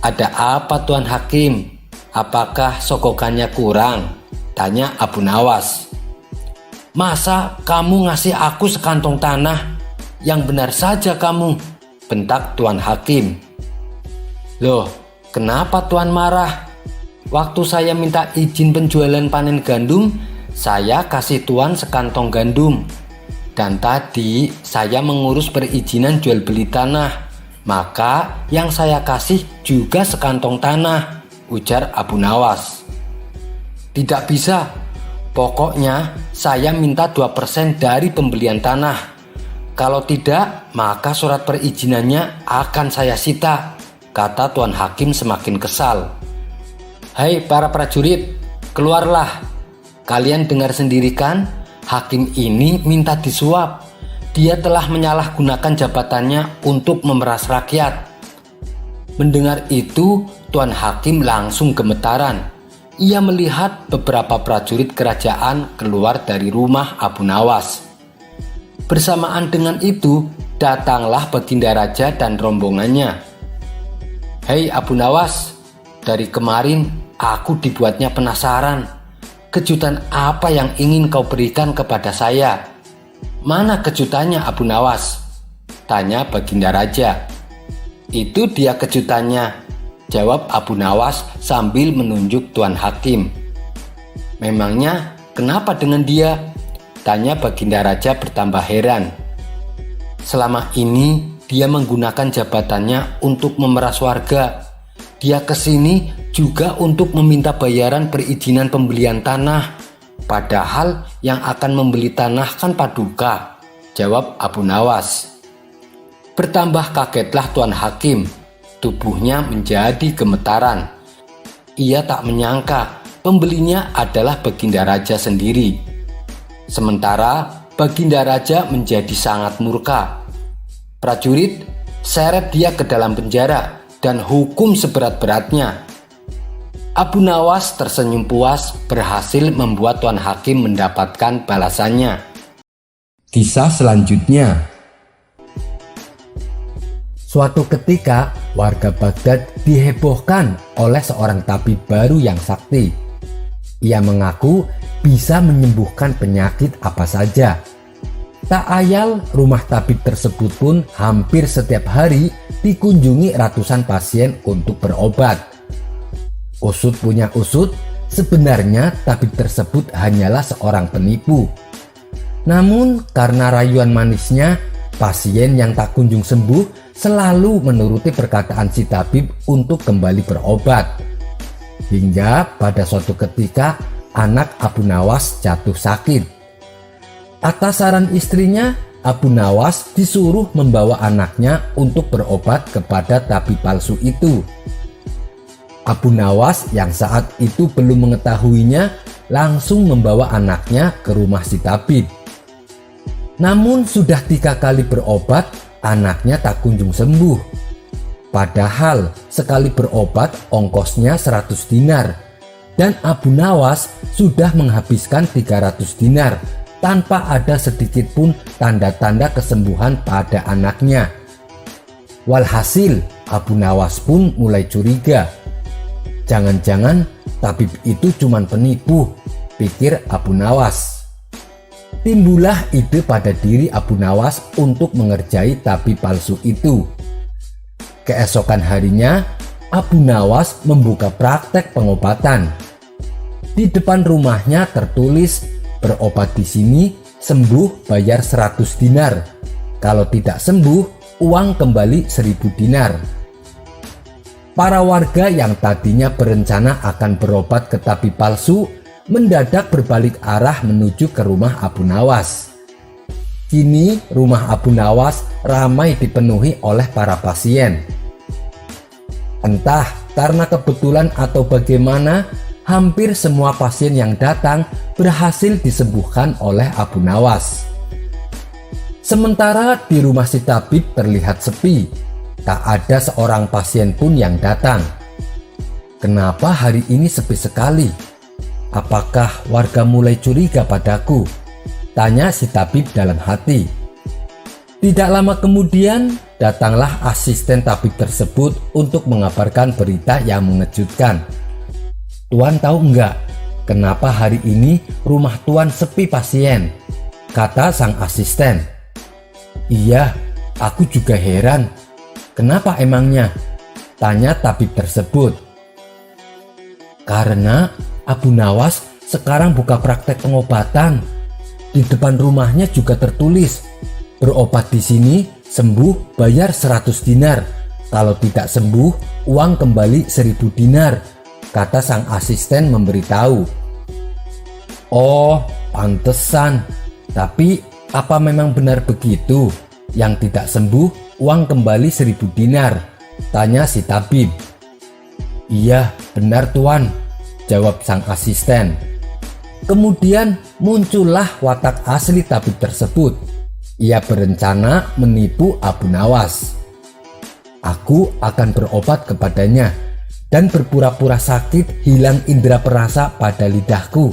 "Ada apa Tuan Hakim? Apakah sogokannya kurang?" tanya Abu Nawas. "Masa kamu ngasih aku sekantong tanah? Yang benar saja kamu," bentak Tuan Hakim. "Loh, kenapa Tuan marah? Waktu saya minta izin penjualan panen gandum, saya kasih Tuan sekantong gandum. Dan tadi saya mengurus perizinan jual beli tanah, maka yang saya kasih juga sekantong tanah," ujar Abu Nawas. "Tidak bisa, pokoknya saya minta 2% dari pembelian tanah. Kalau tidak, maka surat perizinannya akan saya sita," kata Tuan Hakim semakin kesal. "Hai para prajurit, keluarlah. Kalian dengar sendiri kan, hakim ini minta disuap. Dia telah menyalahgunakan jabatannya untuk memeras rakyat." Mendengar itu, Tuan Hakim langsung gemetaran. Ia melihat beberapa prajurit kerajaan keluar dari rumah Abu Nawas. Bersamaan dengan itu, datanglah Baginda Raja dan rombongannya. "Hei Abu Nawas, dari kemarin aku dibuatnya penasaran. Kejutan apa yang ingin kau berikan kepada saya?" "Mana kejutannya Abu Nawas?" tanya Baginda Raja. "Itu dia kejutannya," jawab Abu Nawas sambil menunjuk Tuan Hakim. "Memangnya kenapa dengan dia?" tanya Baginda Raja bertambah heran. "Selama ini dia menggunakan jabatannya untuk memeras warga. Dia kesini juga untuk meminta bayaran perizinan pembelian tanah. Padahal yang akan membeli tanah kan Paduka," jawab Abu Nawas. Bertambah kagetlah Tuan Hakim. Tubuhnya menjadi gemetaran. Ia tak menyangka pembelinya adalah Baginda Raja sendiri. Sementara Baginda Raja menjadi sangat murka. "Prajurit, seret dia ke dalam penjara dan hukum seberat-beratnya." Abu Nawas tersenyum puas berhasil membuat Tuan Hakim mendapatkan balasannya. Kisah selanjutnya. Suatu ketika, warga Baghdad dihebohkan oleh seorang tabib baru yang sakti. Ia mengaku bisa menyembuhkan penyakit apa saja. Tak ayal, rumah tabib tersebut pun hampir setiap hari dikunjungi ratusan pasien untuk berobat. Usut punya usut, sebenarnya tabib tersebut hanyalah seorang penipu. Namun karena rayuan manisnya, pasien yang tak kunjung sembuh selalu menuruti perkataan si tabib untuk kembali berobat. Hingga pada suatu ketika anak Abu Nawas jatuh sakit. Atas saran istrinya, Abu Nawas disuruh membawa anaknya untuk berobat kepada tabib palsu itu. Abu Nawas yang saat itu belum mengetahuinya langsung membawa anaknya ke rumah si tabib. Namun sudah 3 kali berobat, anaknya tak kunjung sembuh. Padahal sekali berobat ongkosnya 100 dinar dan Abu Nawas sudah menghabiskan 300 dinar tanpa ada sedikit pun tanda-tanda kesembuhan pada anaknya. Walhasil Abu Nawas pun mulai curiga. Jangan-jangan tabib itu cuma penipu, pikir Abu Nawas. Timbullah ide pada diri Abu Nawas untuk mengerjai tabib palsu itu. Keesokan harinya, Abu Nawas membuka praktek pengobatan. Di depan rumahnya tertulis, berobat di sini, sembuh bayar 100 dinar. Kalau tidak sembuh, uang kembali 1000 dinar. Para warga yang tadinya berencana akan berobat ke tabib palsu, mendadak berbalik arah menuju ke rumah Abu Nawas. Kini rumah Abu Nawas ramai dipenuhi oleh para pasien. Entah karena kebetulan atau bagaimana, hampir semua pasien yang datang berhasil disembuhkan oleh Abu Nawas. Sementara di rumah si tabib terlihat sepi, tak ada seorang pasien pun yang datang. Kenapa hari ini sepi sekali? Apakah warga mulai curiga padaku? Tanya si tabib dalam hati. Tidak lama kemudian datanglah asisten tabib tersebut untuk mengabarkan berita yang mengejutkan. Tuan tahu enggak, kenapa hari ini rumah Tuan sepi pasien? Kata sang asisten. Iya, aku juga heran. Kenapa emangnya? Tanya tabib tersebut. Karena Abu Nawas sekarang buka praktek pengobatan. Di depan rumahnya juga tertulis, berobat di sini, sembuh bayar 100 dinar. Kalau tidak sembuh, uang kembali 1000 dinar. Kata sang asisten memberitahu. Oh, pantesan. Tapi apa memang benar begitu? Yang tidak sembuh, uang kembali 1000 dinar? Tanya si tabib. Iya, benar tuan, jawab sang asisten. Kemudian muncullah watak asli tabib tersebut. Ia berencana menipu Abu Nawas. Aku akan berobat kepadanya dan berpura-pura sakit, hilang indera perasa pada lidahku.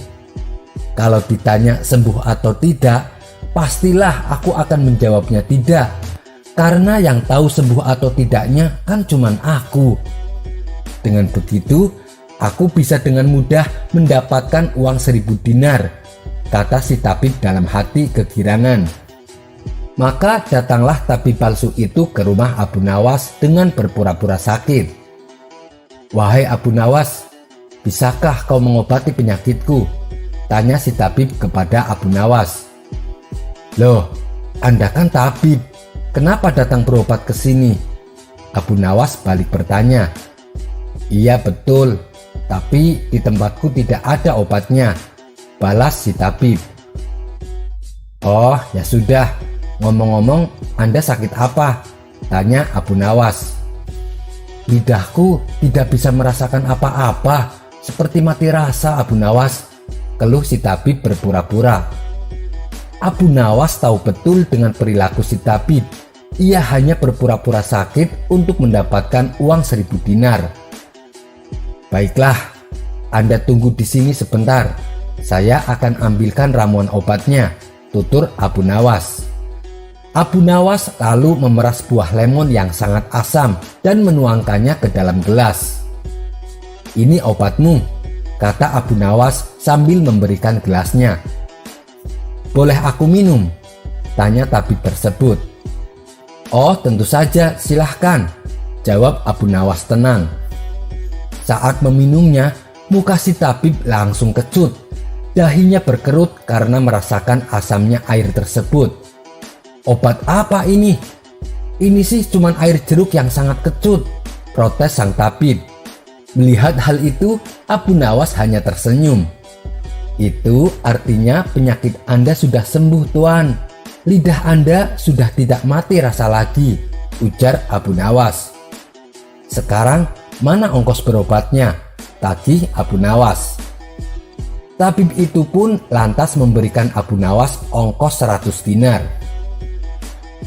Kalau ditanya sembuh atau tidak, pastilah aku akan menjawabnya tidak. Karena yang tahu sembuh atau tidaknya kan cuman aku. Dengan begitu, aku bisa dengan mudah mendapatkan uang 1000 dinar, kata si tabib dalam hati kegirangan. Maka datanglah tabib palsu itu ke rumah Abu Nawas dengan berpura-pura sakit. Wahai Abu Nawas, bisakah kau mengobati penyakitku? Tanya si tabib kepada Abu Nawas. Loh, Anda kan tabib, kenapa datang berobat ke sini? Abu Nawas balik bertanya. Iya betul, tapi di tempatku tidak ada obatnya, balas si tabib. Oh ya sudah, ngomong-ngomong Anda sakit apa? Tanya Abu Nawas. Lidahku tidak bisa merasakan apa-apa, seperti mati rasa Abu Nawas, keluh si tabib berpura-pura. Abu Nawas tahu betul dengan perilaku si tabib. Ia hanya berpura-pura sakit untuk mendapatkan uang 1000 dinar. Baiklah, Anda tunggu di sini sebentar. Saya akan ambilkan ramuan obatnya, tutur Abu Nawas. Abu Nawas lalu memeras buah lemon yang sangat asam dan menuangkannya ke dalam gelas. Ini obatmu, kata Abu Nawas sambil memberikan gelasnya. Boleh aku minum? Tanya tabib tersebut. Oh, tentu saja, silahkan, jawab Abu Nawas tenang. Saat meminumnya, muka si tabib langsung kecut. Dahinya berkerut karena merasakan asamnya air tersebut. Obat apa ini? Ini sih cuman air jeruk yang sangat kecut, protes sang tabib. Melihat hal itu, Abu Nawas hanya tersenyum. Itu artinya penyakit Anda sudah sembuh, Tuan. Lidah Anda sudah tidak mati rasa lagi, ujar Abu Nawas. Sekarang mana ongkos berobatnya? Tagih Abu Nawas. Tabib itu pun lantas memberikan Abu Nawas ongkos 100 dinar.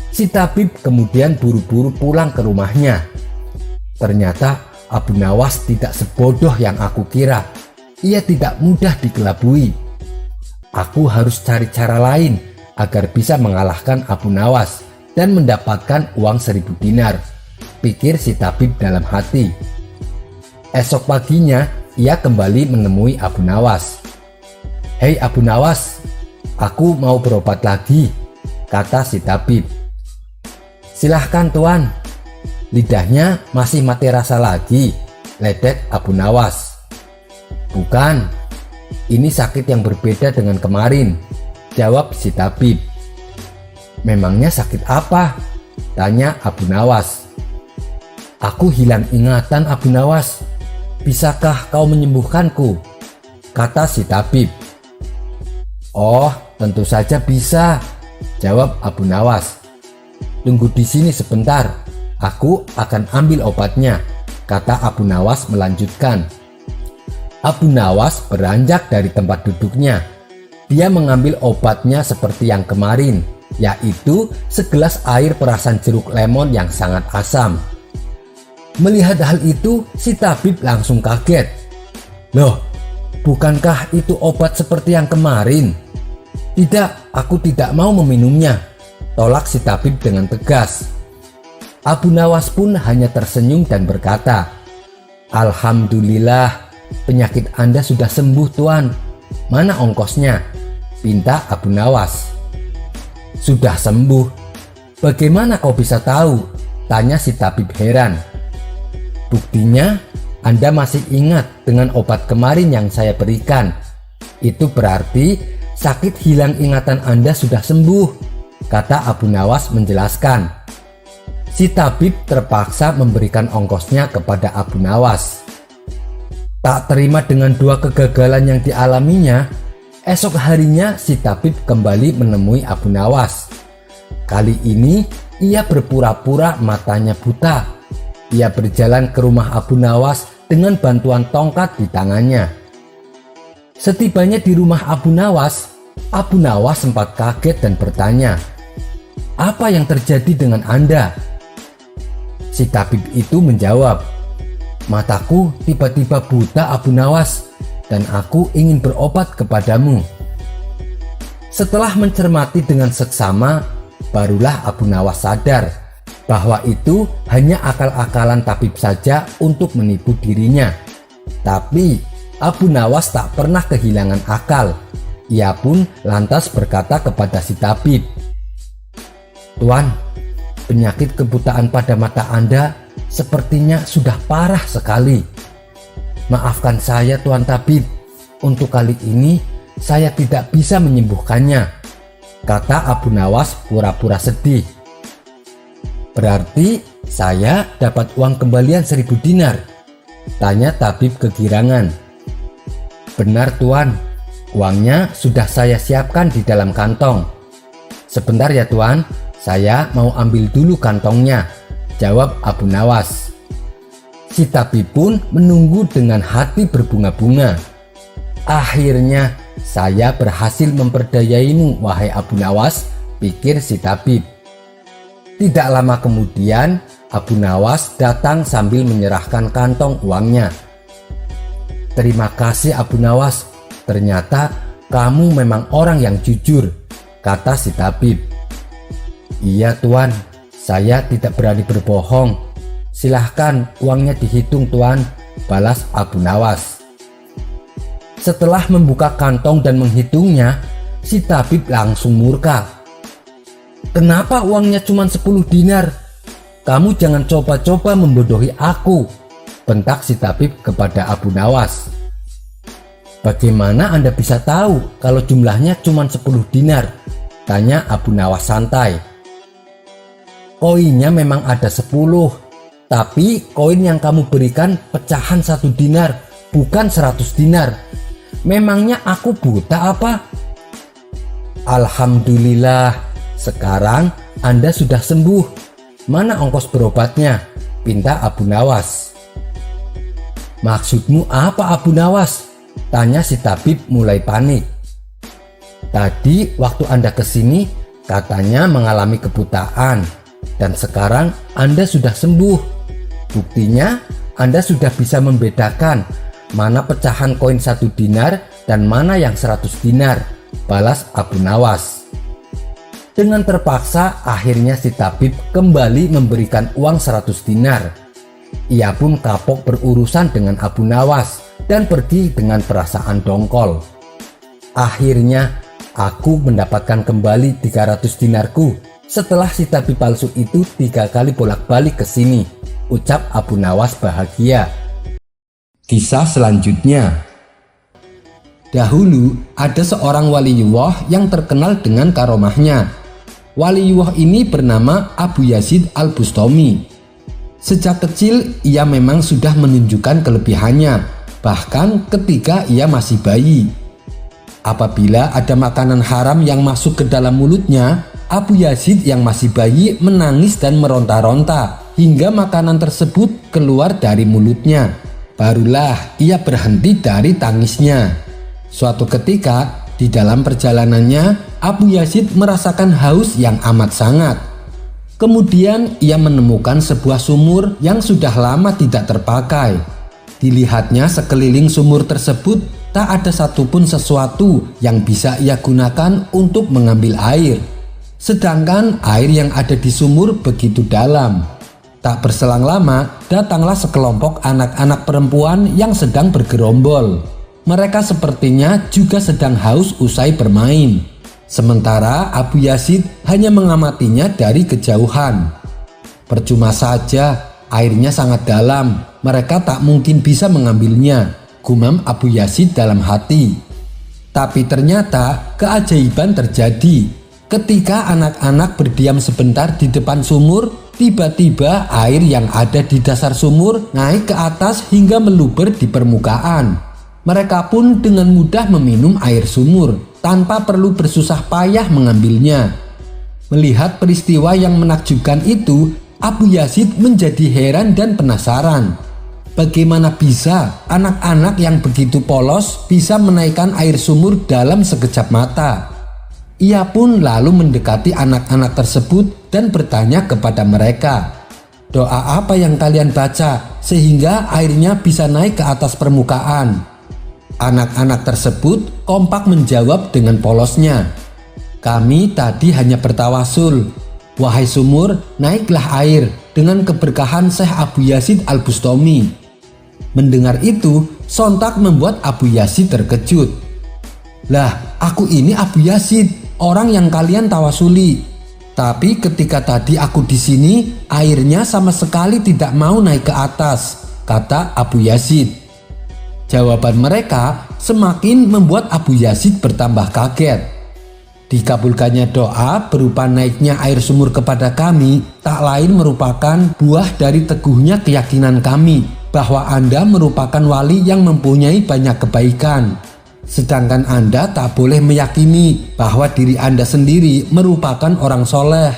Si tabib kemudian buru-buru pulang ke rumahnya. Ternyata Abu Nawas tidak sebodoh yang aku kira. Ia tidak mudah dikelabui. Aku harus cari cara lain agar bisa mengalahkan Abu Nawas dan mendapatkan uang 1000 dinar, pikir si tabib dalam hati. Esok paginya ia kembali menemui Abu Nawas. Hei Abu Nawas, aku mau berobat lagi, kata si tabib. Silahkan Tuan. Lidahnya masih mati rasa lagi, ledek Abu Nawas. Bukan, ini sakit yang berbeda dengan kemarin, jawab si tabib. Memangnya sakit apa? Tanya Abu Nawas. Aku hilang ingatan Abu Nawas. Bisakah kau menyembuhkanku? Kata si tabib. Oh, tentu saja bisa, jawab Abu Nawas. Tunggu di sini sebentar, aku akan ambil obatnya, kata Abu Nawas melanjutkan. Abu Nawas beranjak dari tempat duduknya. Dia mengambil obatnya seperti yang kemarin, yaitu segelas air perasan jeruk lemon yang sangat asam. Melihat hal itu, si tabib langsung kaget. Loh, bukankah itu obat seperti yang kemarin? Tidak, aku tidak mau meminumnya, tolak si tabib dengan tegas. Abu Nawas pun hanya tersenyum dan berkata, Alhamdulillah, penyakit Anda sudah sembuh Tuan. Mana ongkosnya? Pinta Abu Nawas. Sudah sembuh? Bagaimana kau bisa tahu? Tanya si tabib heran. Buktinya, Anda masih ingat dengan obat kemarin yang saya berikan. Itu berarti sakit hilang ingatan Anda sudah sembuh, kata Abu Nawas menjelaskan. Si tabib terpaksa memberikan ongkosnya kepada Abu Nawas. Tak terima dengan dua kegagalan yang dialaminya, esok harinya si tabib kembali menemui Abu Nawas. Kali ini ia berpura-pura matanya buta. Ia berjalan ke rumah Abu Nawas dengan bantuan tongkat di tangannya. Setibanya di rumah Abu Nawas sempat kaget dan bertanya, "Apa yang terjadi dengan Anda?" Si tabib itu menjawab, "Mataku tiba-tiba buta Abu Nawas dan aku ingin berobat kepadamu." Setelah mencermati dengan seksama, barulah Abu Nawas sadar bahwa itu hanya akal-akalan tabib saja untuk menipu dirinya. Tapi Abu Nawas tak pernah kehilangan akal. Ia pun lantas berkata kepada si tabib, "Tuan, penyakit kebutaan pada mata Anda sepertinya sudah parah sekali. Maafkan saya Tuan Tabib, untuk kali ini saya tidak bisa menyembuhkannya," kata Abu Nawas pura-pura sedih. "Berarti saya dapat uang kembalian 1000 dinar?" tanya tabib kegirangan. "Benar Tuan, uangnya sudah saya siapkan di dalam kantong." "Sebentar ya Tuan, saya mau ambil dulu kantongnya," jawab Abu Nawas. Si tabib pun menunggu dengan hati berbunga-bunga. "Akhirnya saya berhasil memperdayaimu, wahai Abu Nawas," pikir si tabib. Tidak lama kemudian Abu Nawas datang sambil menyerahkan kantong uangnya. "Terima kasih Abu Nawas, ternyata kamu memang orang yang jujur," kata si tabib. "Iya Tuan, saya tidak berani berbohong. Silahkan uangnya dihitung Tuan," balas Abu Nawas. Setelah membuka kantong dan menghitungnya, si tabib langsung murka. Kenapa uangnya cuma 10 dinar? Kamu jangan coba-coba membodohi aku, bentak si tabib kepada Abu Nawas. Bagaimana Anda bisa tahu kalau jumlahnya cuma 10 dinar? Tanya Abu Nawas santai. Koinnya memang ada 10, tapi koin yang kamu berikan pecahan 1 dinar, bukan 100 dinar. Memangnya aku buta apa? Alhamdulillah. Sekarang Anda sudah sembuh. Mana ongkos berobatnya? Pinta Abu Nawas. Maksudmu apa Abu Nawas? Tanya si tabib mulai panik. Tadi waktu Anda kesini katanya mengalami kebutaan, dan sekarang Anda sudah sembuh. Buktinya Anda sudah bisa membedakan mana pecahan koin 1 dinar dan mana yang 100 dinar, balas Abu Nawas. Dengan terpaksa akhirnya si tabib kembali memberikan uang 100 dinar. Ia pun kapok berurusan dengan Abu Nawas dan pergi dengan perasaan dongkol. Akhirnya aku mendapatkan kembali 300 dinarku setelah si tabib palsu itu 3 kali bolak-balik ke sini, ucap Abu Nawas bahagia. Kisah selanjutnya. Dahulu ada seorang waliullah yang terkenal dengan karomahnya. Waliullah ini bernama Abu Yazid Al-Bustami. Sejak kecil ia memang sudah menunjukkan kelebihannya, bahkan ketika ia masih bayi. Apabila ada makanan haram yang masuk ke dalam mulutnya, Abu Yazid yang masih bayi menangis dan meronta-ronta hingga makanan tersebut keluar dari mulutnya. Barulah ia berhenti dari tangisnya. Suatu ketika di dalam perjalanannya, Abu Yazid merasakan haus yang amat sangat. Kemudian ia menemukan sebuah sumur yang sudah lama tidak terpakai. Dilihatnya sekeliling sumur tersebut tak ada satupun sesuatu yang bisa ia gunakan untuk mengambil air. Sedangkan air yang ada di sumur begitu dalam. Tak berselang lama datanglah sekelompok anak-anak perempuan yang sedang bergerombol. Mereka sepertinya juga sedang haus usai bermain. Sementara Abu Yazid hanya mengamatinya dari kejauhan. Percuma saja, airnya sangat dalam. Mereka tak mungkin bisa mengambilnya, gumam Abu Yazid dalam hati. Tapi ternyata keajaiban terjadi. Ketika anak-anak berdiam sebentar di depan sumur, tiba-tiba air yang ada di dasar sumur naik ke atas hingga meluber di permukaan. Mereka pun dengan mudah meminum air sumur tanpa perlu bersusah payah mengambilnya. Melihat peristiwa yang menakjubkan itu, Abu Yazid menjadi heran dan penasaran. Bagaimana bisa anak-anak yang begitu polos bisa menaikkan air sumur dalam sekejap mata? Ia pun lalu mendekati anak-anak tersebut dan bertanya kepada mereka, "Doa apa yang kalian baca sehingga airnya bisa naik ke atas permukaan?" Anak-anak tersebut kompak menjawab dengan polosnya, "Kami tadi hanya bertawasul. Wahai sumur, naiklah air dengan keberkahan Syekh Abu Yazid Al-Bustami." Mendengar itu, sontak membuat Abu Yazid terkejut. "Lah, aku ini Abu Yazid, orang yang kalian tawasuli. Tapi ketika tadi aku di sini, airnya sama sekali tidak mau naik ke atas," kata Abu Yazid. Jawaban mereka semakin membuat Abu Yazid bertambah kaget. Dikabulkannya doa berupa naiknya air sumur kepada kami tak lain merupakan buah dari teguhnya keyakinan kami bahwa Anda merupakan wali yang mempunyai banyak kebaikan. Sedangkan Anda tak boleh meyakini bahwa diri Anda sendiri merupakan orang soleh.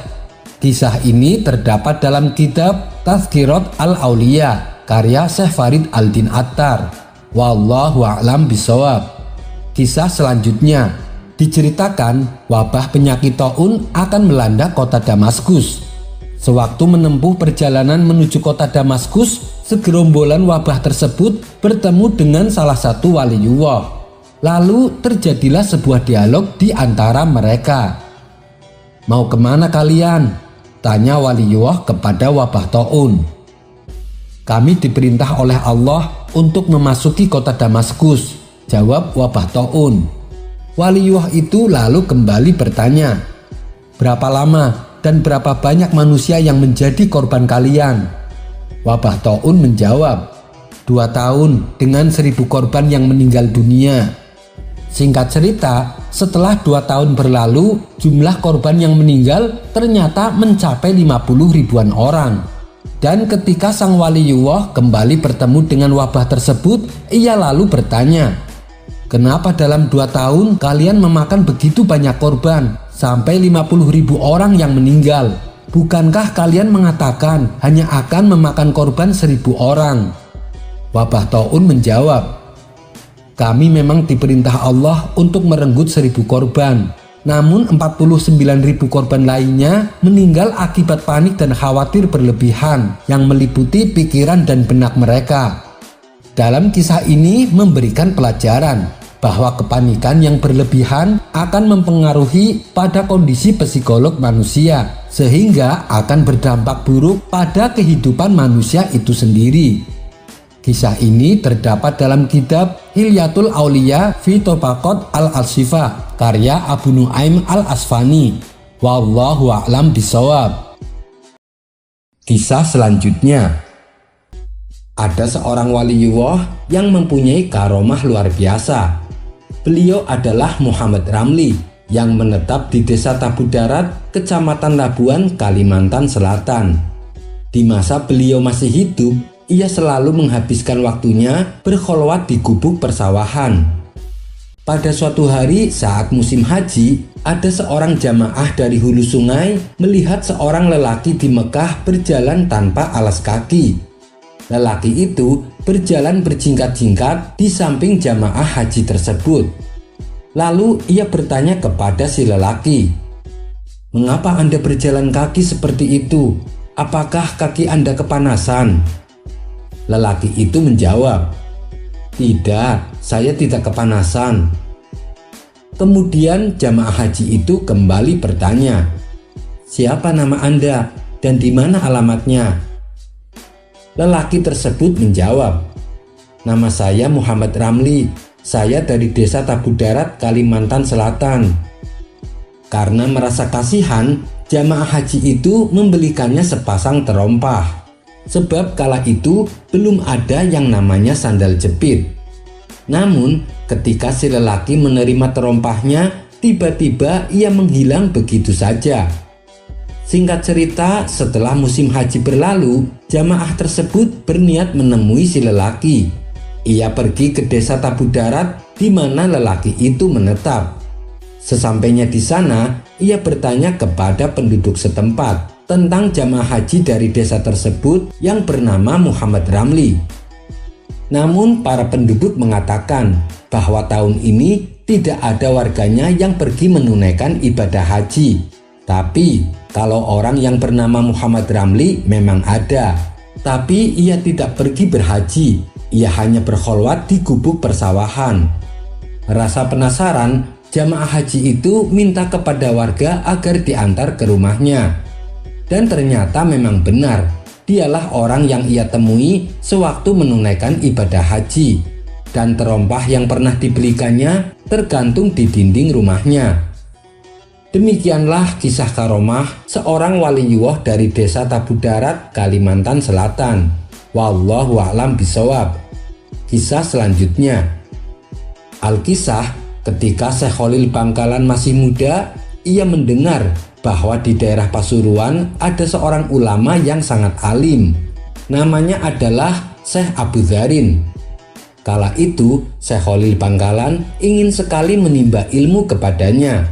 Kisah ini terdapat dalam kitab Tazkirat Al-Auliya karya Syekh Farid Al-Din Attar. Wallahu a'lam bishawab. Kisah selanjutnya diceritakan wabah penyakit taun akan melanda kota Damaskus. Sewaktu menempuh perjalanan menuju kota Damaskus, segerombolan wabah tersebut bertemu dengan salah satu waliullah. Lalu terjadilah sebuah dialog di antara mereka. "Mau kemana kalian?" tanya waliullah kepada wabah taun. "Kami diperintah oleh Allah untuk memasuki kota Damaskus," jawab wabah taun. Waliullah itu lalu kembali bertanya, Berapa lama dan berapa banyak manusia yang menjadi korban kalian? Wabah Taun menjawab, 2 tahun dengan 1.000 korban yang meninggal dunia. Singkat cerita, setelah 2 tahun berlalu, jumlah korban yang meninggal ternyata mencapai 50 ribuan orang. Dan ketika sang waliyullah kembali bertemu dengan wabah tersebut, ia lalu bertanya, "Kenapa dalam 2 tahun kalian memakan begitu banyak korban, sampai 50 ribu orang yang meninggal? Bukankah kalian mengatakan hanya akan memakan korban 1.000 orang?" Wabah Taun menjawab, "Kami memang diperintah Allah untuk merenggut 1.000 korban. Namun 49.000 korban lainnya meninggal akibat panik dan khawatir berlebihan yang meliputi pikiran dan benak mereka." Dalam kisah ini memberikan pelajaran bahwa kepanikan yang berlebihan akan mempengaruhi pada kondisi psikolog manusia, sehingga akan berdampak buruk pada kehidupan manusia itu sendiri. Kisah ini terdapat dalam kitab Hilyatul Auliya fi Tabaqat al-Ashifa karya Abu Nuaim al-Asfani. Wallahu a'lam bishawab. Kisah selanjutnya, ada seorang waliyullah yang mempunyai karomah luar biasa. Beliau adalah Muhammad Ramli yang menetap di Desa Tabu Darat, Kecamatan Labuan, Kalimantan Selatan. Di masa beliau masih hidup, ia selalu menghabiskan waktunya berkholwat di gubuk persawahan. Pada suatu hari saat musim haji, ada seorang jamaah dari hulu sungai melihat seorang lelaki di Mekah berjalan tanpa alas kaki. Lelaki itu berjalan berjingkat-jingkat di samping jamaah haji tersebut. Lalu ia bertanya kepada si lelaki, "Mengapa Anda berjalan kaki seperti itu? Apakah kaki Anda kepanasan?" Lelaki itu menjawab, "Tidak, saya tidak kepanasan." Kemudian jamaah haji itu kembali bertanya, "Siapa nama Anda dan di mana alamatnya?" Lelaki tersebut menjawab, "Nama saya Muhammad Ramli, saya dari Desa Tabu Darat, Kalimantan Selatan." Karena merasa kasihan, jamaah haji itu membelikannya sepasang terompah. Sebab kala itu belum ada yang namanya sandal jepit. Namun ketika si lelaki menerima terompahnya, tiba-tiba ia menghilang begitu saja. Singkat cerita, setelah musim haji berlalu, jamaah tersebut berniat menemui si lelaki. Ia pergi ke Desa Tabu Darat di mana lelaki itu menetap. Sesampainya di sana, ia bertanya kepada penduduk setempat tentang jamaah haji dari desa tersebut yang bernama Muhammad Ramli. Namun para penduduk mengatakan bahwa tahun ini tidak ada warganya yang pergi menunaikan ibadah haji. Tapi kalau orang yang bernama Muhammad Ramli memang ada, tapi ia tidak pergi berhaji, ia hanya berkholwat di gubuk persawahan. Rasa penasaran, jamaah haji itu minta kepada warga agar diantar ke rumahnya. Dan ternyata memang benar, dialah orang yang ia temui sewaktu menunaikan ibadah haji. Dan terompah yang pernah dibelikannya tergantung di dinding rumahnya. Demikianlah kisah karomah seorang waliyullah dari Desa Tabu Darat, Kalimantan Selatan. Wallahu a'lam bishawab. Kisah selanjutnya, Al-Kisah, ketika Syekh Khalil Bangkalan masih muda, ia mendengar bahwa di daerah Pasuruan ada seorang ulama yang sangat alim. Namanya adalah Syekh Abu Dzarin. Kala itu Syekh Khalil Bangkalan ingin sekali menimba ilmu kepadanya.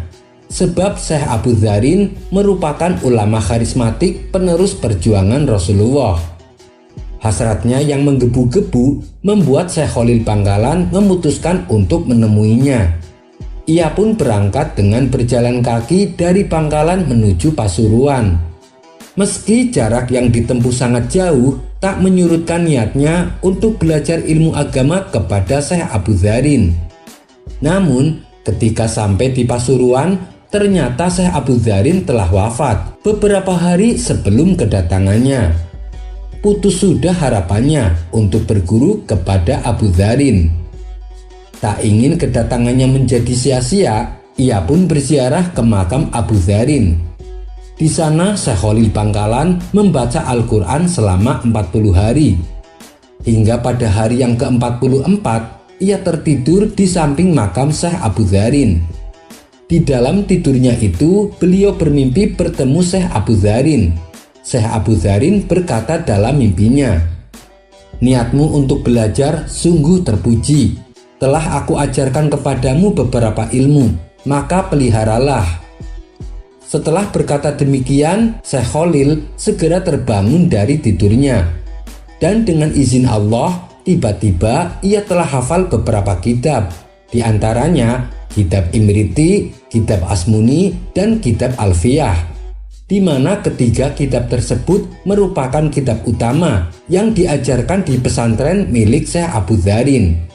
Sebab Syekh Abu Dzarin merupakan ulama karismatik penerus perjuangan Rasulullah. Hasratnya yang menggebu-gebu membuat Syekh Khalil Bangkalan memutuskan untuk menemuinya. Ia pun berangkat dengan berjalan kaki dari Bangkalan menuju Pasuruan. Meski jarak yang ditempuh sangat jauh, tak menyurutkan niatnya untuk belajar ilmu agama kepada Syekh Abu Dzarin. Namun, ketika sampai di Pasuruan, ternyata Syekh Abu Dzarin telah wafat beberapa hari sebelum kedatangannya. Putus sudah harapannya untuk berguru kepada Abu Dzarin. Tak ingin kedatangannya menjadi sia-sia, ia pun berziarah ke makam Abu Dzarin. Di sana Syekh Khalil Bangkalan membaca Al-Quran selama 40 hari. Hingga pada hari yang ke-44, ia tertidur di samping makam Syekh Abu Dzarin. Di dalam tidurnya itu, beliau bermimpi bertemu Syekh Abu Dzarin. Syekh Abu Dzarin berkata dalam mimpinya, "Niatmu untuk belajar sungguh terpuji. Telah aku ajarkan kepadamu beberapa ilmu, maka peliharalah." Setelah berkata demikian, Syekh Khalil segera terbangun dari tidurnya. Dan dengan izin Allah, tiba-tiba ia telah hafal beberapa kitab. Di antaranya kitab Imriti, kitab Asmuni, dan kitab Alfiyah. Di mana ketiga kitab tersebut merupakan kitab utama yang diajarkan di pesantren milik Syekh Abu Dzarin.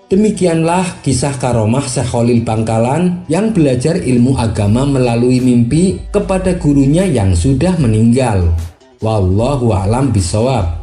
Demikianlah kisah karomah Syekh Khalil Bangkalan yang belajar ilmu agama melalui mimpi kepada gurunya yang sudah meninggal. Wallahu a'lam bishawab.